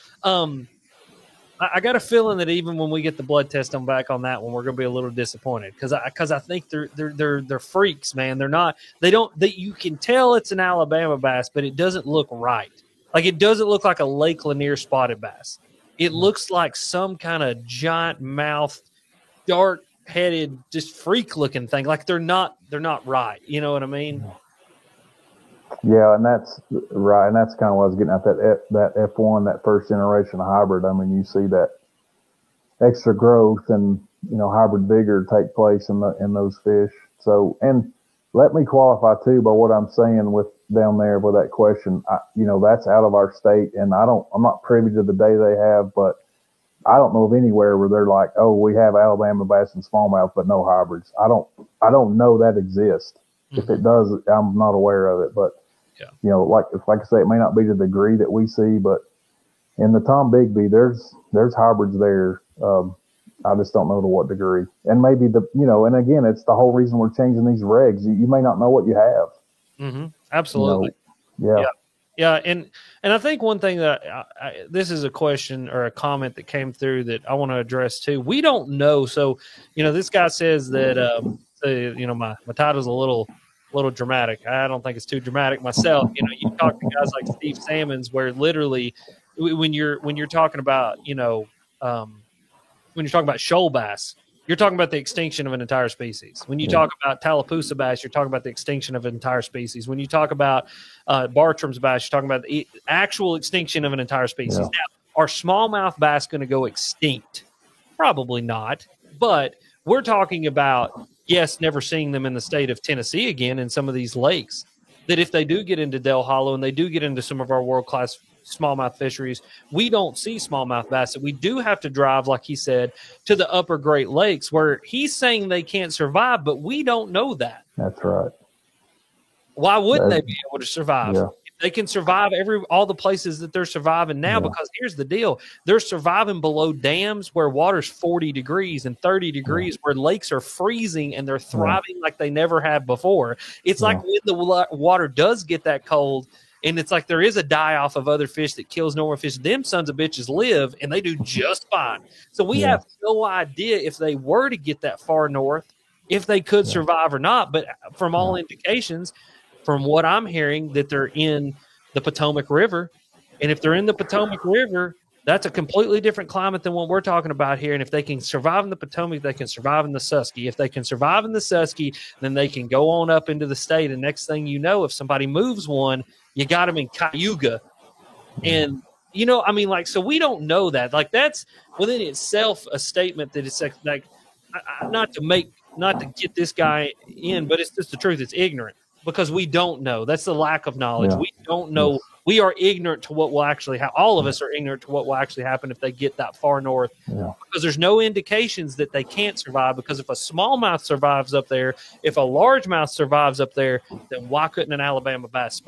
A: I got a feeling that even when we get the blood test back on that one, we're going to be a little disappointed because I think they're freaks, man. You can tell it's an Alabama bass, but it doesn't look right. Like it doesn't look like a Lake Lanier spotted bass. It looks like some kind of giant mouth, dark headed, just freak looking thing. Like they're not right. You know what I mean?
B: Yeah, and that's right, and that's kind of what I was getting at, that F1, that first generation hybrid. I mean, you see that extra growth and hybrid vigor take place in those fish. So, and let me qualify too by what I'm saying with down there with that question. That's out of our state, and I'm not privy to the data they have, but I don't know of anywhere where they're like, oh, we have Alabama bass and smallmouth, but no hybrids. I don't know that exists. Mm-hmm. If it does, I'm not aware of it. But like I say, it may not be to the degree that we see, but in the Tom Bigby, there's hybrids there. I just don't know to what degree. And maybe and again, it's the whole reason we're changing these regs. You may not know what you have.
A: Mm-hmm. Absolutely. Yeah. And I think one thing that this is a question or a comment that came through that I want to address too. We don't know. So, this guy says that, my title's a little dramatic. I don't think it's too dramatic myself. You talk to guys like Steve Salmons, where literally when you're talking about, when you're talking about shoal bass, you're talking about the extinction of an entire species. When you talk about Tallapoosa bass, you're talking about the extinction of an entire species. When you talk about Bartram's bass, you're talking about the actual extinction of an entire species. Yeah. Now, are smallmouth bass going to go extinct? Probably not. But we're talking about, yes, never seeing them in the state of Tennessee again in some of these lakes. That if they do get into Del Hollow and they do get into some of our world-class smallmouth fisheries, we don't see smallmouth bass. We do have to drive, like he said, to the upper Great Lakes, where he's saying they can't survive, but we don't know that.
B: That's right.
A: Why wouldn't they be able to survive? Yeah. If they can survive all the places that they're surviving now, because here's the deal. They're surviving below dams where water's 40 degrees and 30 degrees, where lakes are freezing, and they're thriving like they never have before. It's like when the water does get that cold, and it's like there is a die-off of other fish that kills normal fish. Them sons of bitches live, and they do just fine. So we have no idea if they were to get that far north, if they could survive or not. But from all indications, from what I'm hearing, that they're in the Potomac River. And if they're in the Potomac River, that's a completely different climate than what we're talking about here. And if they can survive in the Potomac, they can survive in the Susky. If they can survive in the Susky, then they can go on up into the state. And next thing you know, if somebody moves one, you got them in Cayuga. And, so we don't know that. Like, that's within itself a statement that it's like not to get this guy in, but it's just the truth. It's ignorant because we don't know. That's the lack of knowledge. We don't know. We are ignorant to what will actually happen. All of us are ignorant to what will actually happen if they get that far north, because there's no indications that they can't survive. Because if a smallmouth survives up there, if a largemouth survives up there, then why couldn't an Alabama bass,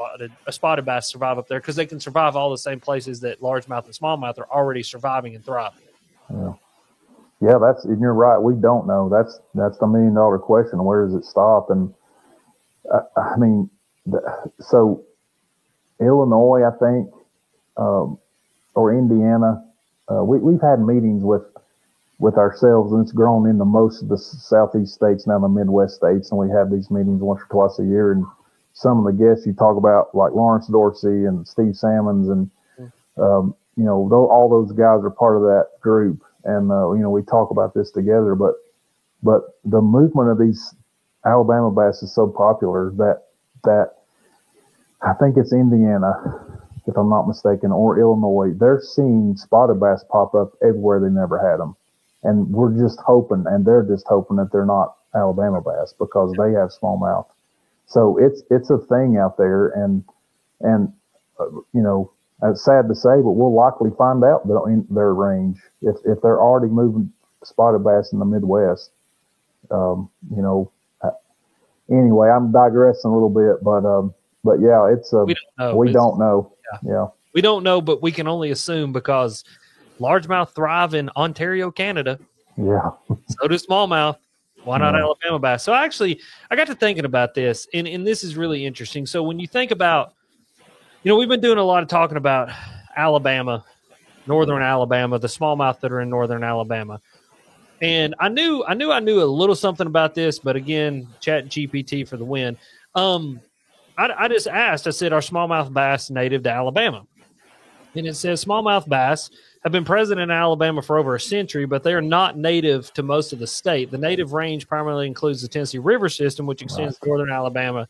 A: a spotted bass, survive up there? Because they can survive all the same places that largemouth and smallmouth are already surviving and thriving.
B: Yeah, and you're right. We don't know. That's the $1 million question. Where does it stop? And so Illinois, I think, or Indiana, we've had meetings with ourselves, and it's grown into most of the southeast states, now the Midwest states, and we have these meetings once or twice a year. And some of the guests you talk about, like Lawrence Dorsey and Steve Salmons, and all those guys are part of that group. And we talk about this together. But the movement of these Alabama bass is so popular that I think it's Indiana, if I'm not mistaken, or Illinois. They're seeing spotted bass pop up everywhere they never had them. And we're just hoping, and they're just hoping that they're not Alabama bass because they have smallmouth. So it's a thing out there, and it's sad to say, but we'll likely find out in their range if they're already moving spotted bass in the Midwest. Anyway, I'm digressing a little bit, but yeah, it's we don't know. Yeah,
A: we don't know, but we can only assume because largemouth thrive in Ontario, Canada.
B: Yeah,
A: so do smallmouth. Why not Alabama bass? So actually, I got to thinking about this, and this is really interesting. So when you think about, we've been doing a lot of talking about Alabama, northern Alabama, the smallmouth that are in northern Alabama. And I knew a little something about this, but again, Chat GPT for the win. I just asked, I said, are smallmouth bass native to Alabama? And it says smallmouth bass have been present in Alabama for over a century, but they are not native to most of the state. The native range primarily includes the Tennessee River system, which extends northern Alabama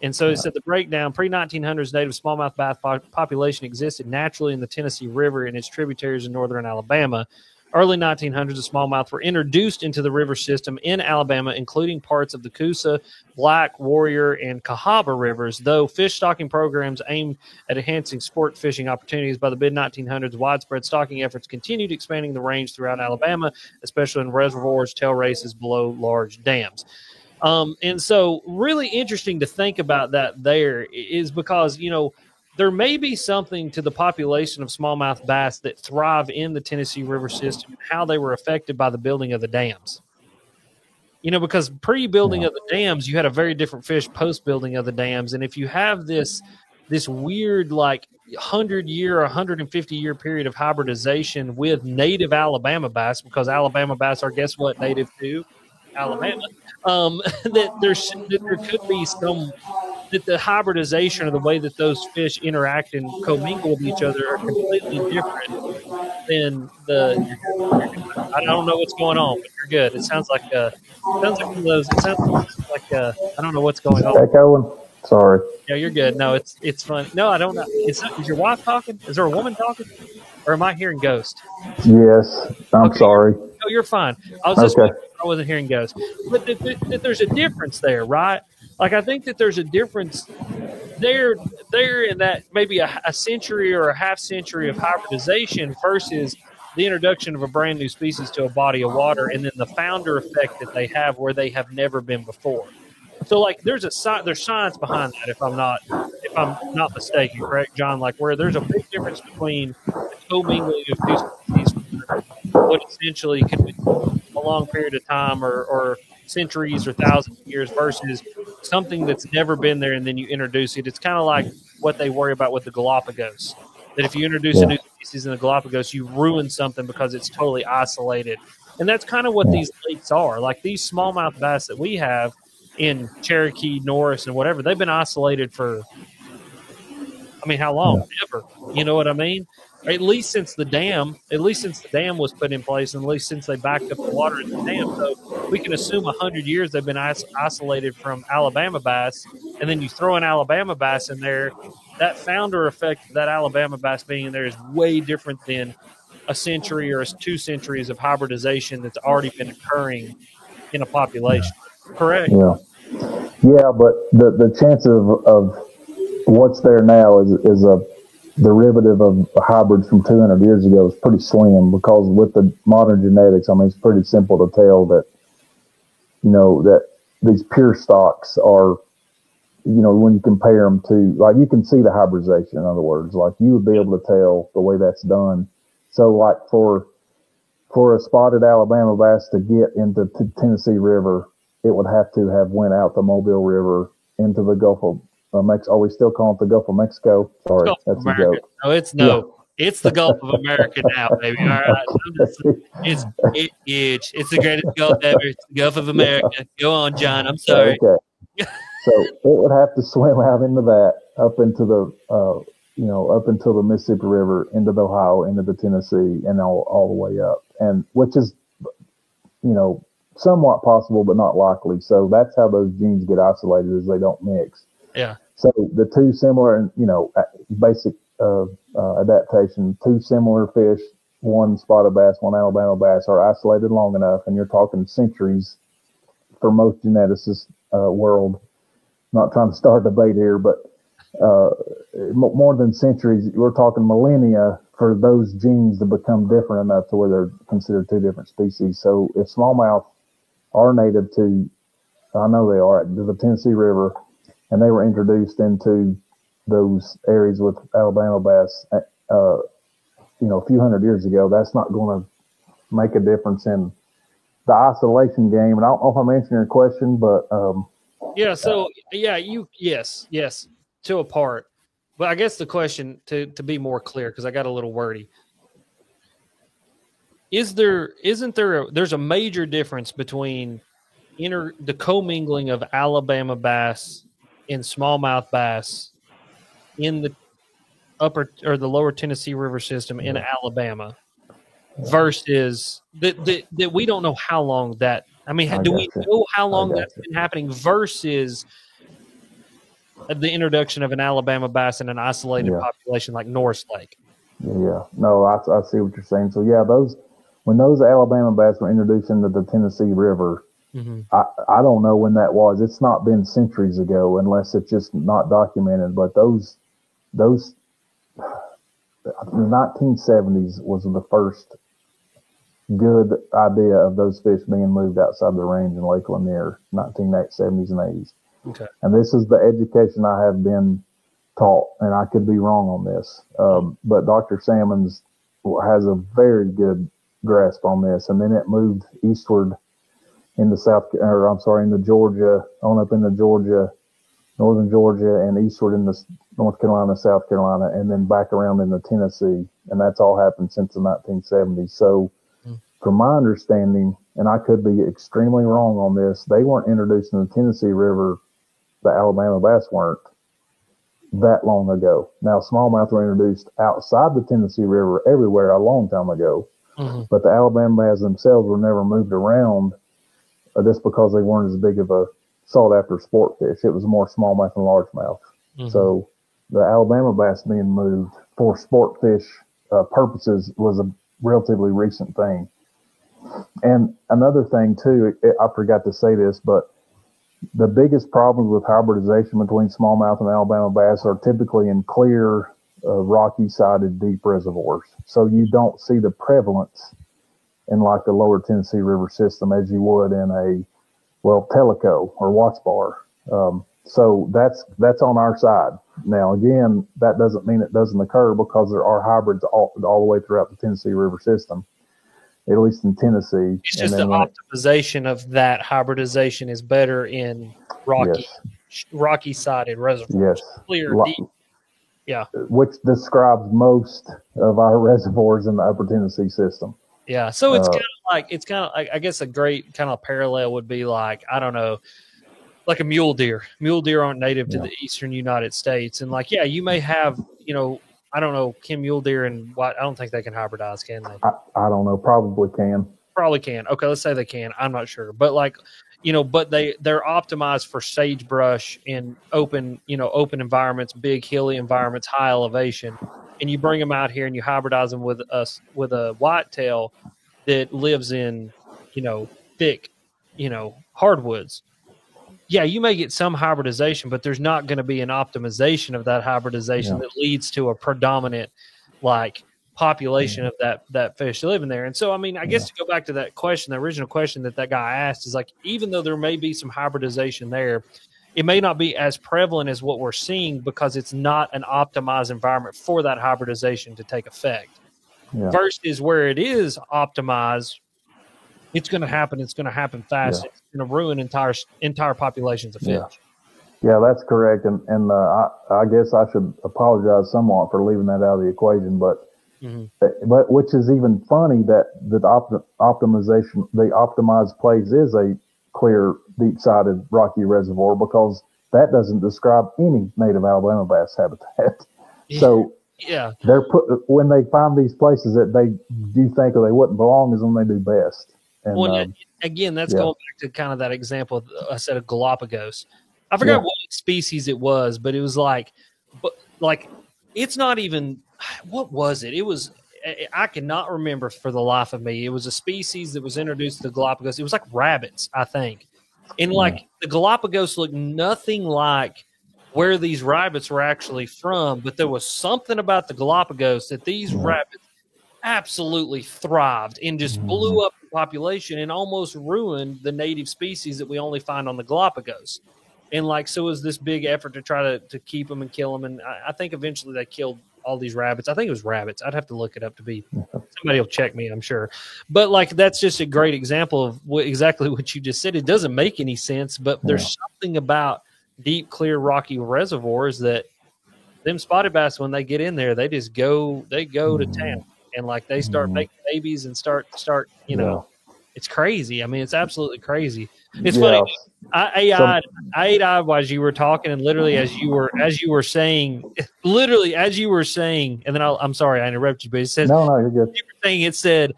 A: And so it said the breakdown, pre-1900s native smallmouth bass population existed naturally in the Tennessee River and its tributaries in northern Alabama. Early 1900s, the smallmouth were introduced into the river system in Alabama, including parts of the Coosa, Black, Warrior, and Cahaba rivers, though fish stocking programs aimed at enhancing sport fishing opportunities. By the mid-1900s, widespread stocking efforts continued expanding the range throughout Alabama, especially in reservoirs, tail races below large dams. And so really interesting to think about that there is because, there may be something to the population of smallmouth bass that thrive in the Tennessee River system and how they were affected by the building of the dams. Because pre-building of the dams, you had a very different fish post-building of the dams. And if you have this weird 100-year or 150-year period of hybridization with native Alabama bass, because Alabama bass are, guess what, native to Alabama, that there could be some that the hybridization or the way that those fish interact and commingle with each other are completely different than I don't know what's going on, but you're good. It sounds like one of those. It sounds like I don't know what's going on.
B: Echoing. Sorry.
A: Yeah, you're good. No, it's fun. No, I don't know. Is your wife talking? Is there a woman talking? Or am I hearing ghosts?
B: Yes, I'm sorry.
A: No, you're fine. I was just I wasn't hearing ghosts. But that there's a difference there, right? I think that there's a difference there in that maybe a century or a half century of hybridization versus the introduction of a brand new species to a body of water, and then the founder effect that they have where they have never been before. So there's science behind that if I'm not mistaken, correct, John? Where there's a big difference between the commingling of two species for what essentially could be a long period of time or centuries or thousands of years versus something that's never been there and then you introduce it. It's kind of like what they worry about with the Galapagos. That if you introduce a new species in the Galapagos, you ruin something because it's totally isolated. And that's kind of what these lakes are. These smallmouth bass that we have in Cherokee, Norris, and whatever, they've been isolated for, how long? Ever. You know what I mean? At least since the dam was put in place, and at least since they backed up the water in the dam. So we can assume 100 years they've been isolated from Alabama bass, and then you throw an Alabama bass in there. That founder effect of that Alabama bass being in there is way different than a century or 2 centuries of hybridization that's already been occurring in a population. Correct?
B: Yeah, but the chances of what's there now is a derivative of hybrids from 200 years ago is pretty slim, because with the modern genetics, it's pretty simple to tell that, that these pure stocks are, when you compare them to, you can see the hybridization, in other words, you would be able to tell the way that's done. So for a spotted Alabama bass to get into Tennessee River, it would have to have went out the Mobile River into the Gulf of Mexico. Are we still calling it the Gulf of Mexico? Sorry, that's a joke.
A: It's the Gulf of America now, baby. All right, it's huge. It's the greatest Gulf ever. It's the Gulf of America. Go on, John. I'm sorry.
B: Okay. So it would have to swim out into that, up into the Mississippi River, into the Ohio, into the Tennessee, and all the way up, and which is, somewhat possible, but not likely. So that's how those genes get isolated, is they don't mix.
A: Yeah.
B: So the two similar, basic adaptation, two similar fish, one spotted bass, one Alabama bass, are isolated long enough, and you're talking centuries for most geneticists world. Not trying to start a debate here, but more than centuries, we're talking millennia for those genes to become different enough to where they're considered two different species. So if smallmouth are native to, I know they are, to the Tennessee River, and they were introduced into those areas with Alabama bass, a few hundred years ago, that's not going to make a difference in the isolation game. And I don't know if I'm answering your question, but
A: yes, to a part. But I guess the question, to be more clear, because I got a little wordy, there's a major difference between the commingling of Alabama bass and smallmouth bass in the upper or the lower Tennessee River system in Alabama versus that we don't know how long that. Do we know how long that's been happening versus the introduction of an Alabama bass in an isolated population like Norris Lake.
B: Yeah. No, I see what you're saying. So yeah, when those Alabama bass were introduced into the Tennessee River, I don't know when that was. It's not been centuries ago, unless it's just not documented. But those the 1970s was the first good idea of those fish being moved outside the range in Lake Lanier, 1970s and 80s.
A: Okay.
B: And this is the education I have been taught, and I could be wrong on this. But Dr. Salmons has a very good grasp on this. And then it moved eastward into into Georgia, on up into Georgia, northern Georgia, and eastward into North Carolina, South Carolina, and then back around into Tennessee. And that's all happened since the 1970s. So from my understanding, and I could be extremely wrong on this, they weren't introduced in the Tennessee River. The Alabama bass weren't that long ago. Now, smallmouth were introduced outside the Tennessee River everywhere a long time ago. But the Alabama bass themselves were never moved around just because they weren't as big of a sought-after sport fish. It was more smallmouth and largemouth. So the Alabama bass being moved for sport fish purposes was a relatively recent thing. And another thing, too, I forgot to say this, but the biggest problems with hybridization between smallmouth and Alabama bass are typically in clear, rocky-sided, deep reservoirs. So you don't see the prevalence in like the lower Tennessee River system as you would in Tellico or Watts Bar. So that's on our side. Now, again, that doesn't mean it doesn't occur, because there are hybrids all the way throughout the Tennessee River system, at least in Tennessee.
A: It's just the optimization of that hybridization is better in rocky-sided reservoirs.
B: Yes.
A: Clear, deep. Yeah.
B: Which describes most of our reservoirs in the upper Tennessee system.
A: Yeah. So it's kind of like, I guess a great kind of parallel would be like, I don't know, like a mule deer. Mule deer aren't native to the eastern United States. And like, you may have, I don't know, can mule deer and what? I don't think they can hybridize, can they?
B: I don't know. Probably can.
A: Probably can. Okay, let's say they can. I'm not sure. But like, but they're optimized for sagebrush in open environments, big hilly environments, high elevation. And you bring them out here and you hybridize them with a whitetail that lives in, thick, hardwoods. Yeah, you may get some hybridization, but there's not going to be an optimization of that hybridization that leads to a predominant population of that fish living there. And so, I mean, I guess to go back to that question, the original question that guy asked is like, even though there may be some hybridization there, it may not be as prevalent as what we're seeing because it's not an optimized environment for that hybridization to take effect. Yeah. Versus where it is optimized, it's going to happen. It's going to happen fast. Yeah. It's going to ruin entire populations of fish.
B: Yeah, that's correct. And I guess I should apologize somewhat for leaving that out of the equation, but which is even funny that the optimization, the optimized place is a clear, deep-sided, rocky reservoir, because that doesn't describe any native Alabama bass habitat. So they're when they find these places that they do think they wouldn't belong is when they do best. And,
A: again, that's going back to kind of that example I said of Galapagos. I forgot what species it was, but it was like it's not even what was it? It was I cannot remember for the life of me. It was a species that was introduced to the Galapagos. It was like rabbits, I think. And the Galapagos looked nothing like where these rabbits were actually from, but there was something about the Galapagos that these rabbits absolutely thrived and just blew up the population and almost ruined the native species that we only find on the Galapagos. And so it was this big effort to try to keep them and kill them. And I think eventually they killed all these rabbits. I think it was rabbits. I'd have to look it up somebody will check me, I'm sure. But that's just a great example of exactly what you just said. It doesn't make any sense, but there's something about deep, clear, rocky reservoirs that them spotted bass, when they get in there, they just go to town. And they start making babies and start, it's crazy. I mean, it's absolutely crazy. It's funny. I ate while you were talking, and literally as you were saying, and then I'm sorry I interrupted you, but it says
B: no, you're good.
A: You were saying it said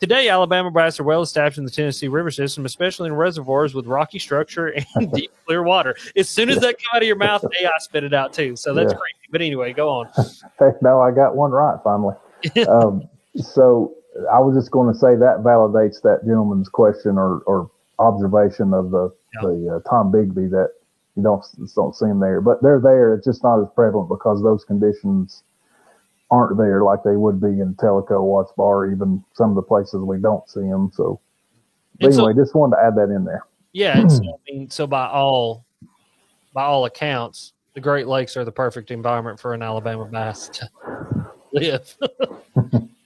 A: Today, Alabama bass are well established in the Tennessee River system, especially in reservoirs with rocky structure and deep, clear water. As soon as that come out of your mouth, AI spit it out too. So that's crazy. But anyway, go on.
B: Hey, no, I got one right finally. So I was just going to say that validates that gentleman's question or observation of the Tom Bigby, that you don't see them there, but they're there. It's just not as prevalent because those conditions aren't there like they would be in Tellico, Watts Bar, even some of the places we don't see them. So anyway, just wanted to add that in there.
A: Yeah. So by all accounts, the Great Lakes are the perfect environment for an Alabama bass to live.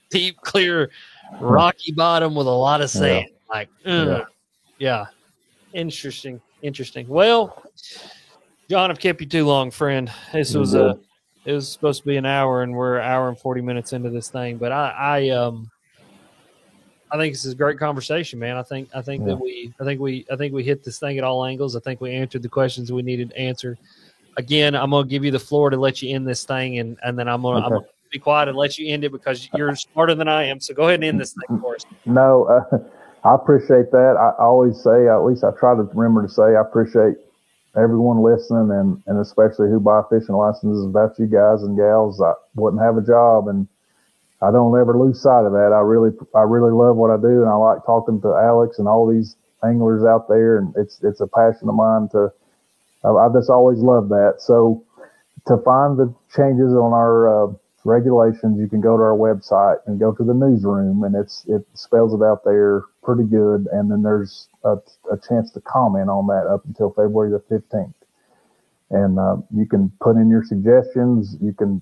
A: Deep, clear, rocky bottom with a lot of sand. Yeah. Interesting. Well, John, I've kept you too long, friend. This was it was supposed to be an hour, and we're an hour and 40 minutes into this thing. But I think this is a great conversation, man. I think we hit this thing at all angles. I think we answered the questions we needed answered. Again, I'm gonna give you the floor to let you end this thing, and then I'm gonna be quiet and let you end it because you're smarter than I am. So go ahead and end this thing for us.
B: No, I appreciate that. I always say, at least I try to remember to say, I appreciate everyone listening, and especially who buy fishing licenses. Without you guys and gals, I wouldn't have a job, and I don't ever lose sight of that. I really love what I do, and I like talking to Alex and all these anglers out there, and it's a passion of mine I just always love that. So to find the changes on our regulations, you can go to our website and go to the newsroom, and it spells it out there pretty good. And then there's a chance to comment on that up until February the 15th. And you can put in your suggestions. You can,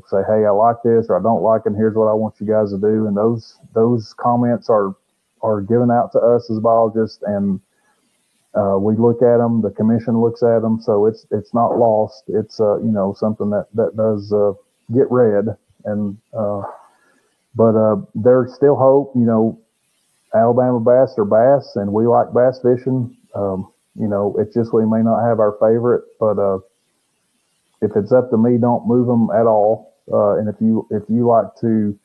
B: say, hey, I like this or I don't like it, and here's what I want you guys to do. And those comments are given out to us as biologists, and we look at them. The commission looks at them, so it's not lost. It's something that does get read, and but there's still hope. Alabama bass are bass, and we like bass fishing. It's just we may not have our favorite, but if it's up to me, don't move them at all. And if you like to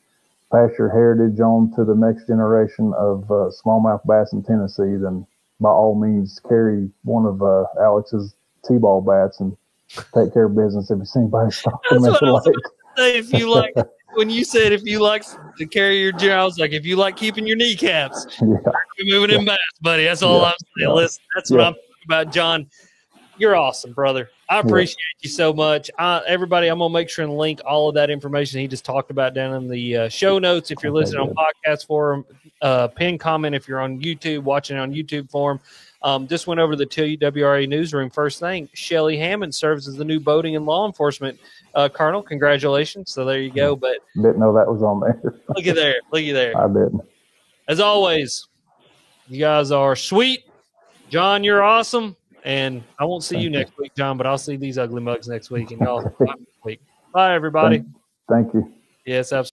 B: pass your heritage on to the next generation of smallmouth bass in Tennessee, then by all means carry one of Alex's T-ball bats and take care of business if you see anybody stop them at the lake.
A: Say, if you like, when you said if you like to carry your gear, I was like, if you like keeping your kneecaps, you're moving in bass, buddy. That's all I'm saying. Listen, that's what I'm talking about, John. You're awesome, brother. I appreciate you so much. Everybody, I'm going to make sure and link all of that information he just talked about down in the show notes. If you're listening on podcast forum, pin comment if you're on YouTube, watching on YouTube forum. Just went over to the TWRA newsroom. First thing, Shelly Hammond serves as the new boating and law enforcement colonel. Congratulations. So there you go. But
B: didn't know that was on there.
A: Look at there.
B: I didn't.
A: As always, you guys are sweet. John, you're awesome. And I won't see you next week, John, but I'll see these ugly mugs next week. And y'all next week. Bye, everybody.
B: Thank you.
A: Yes, absolutely.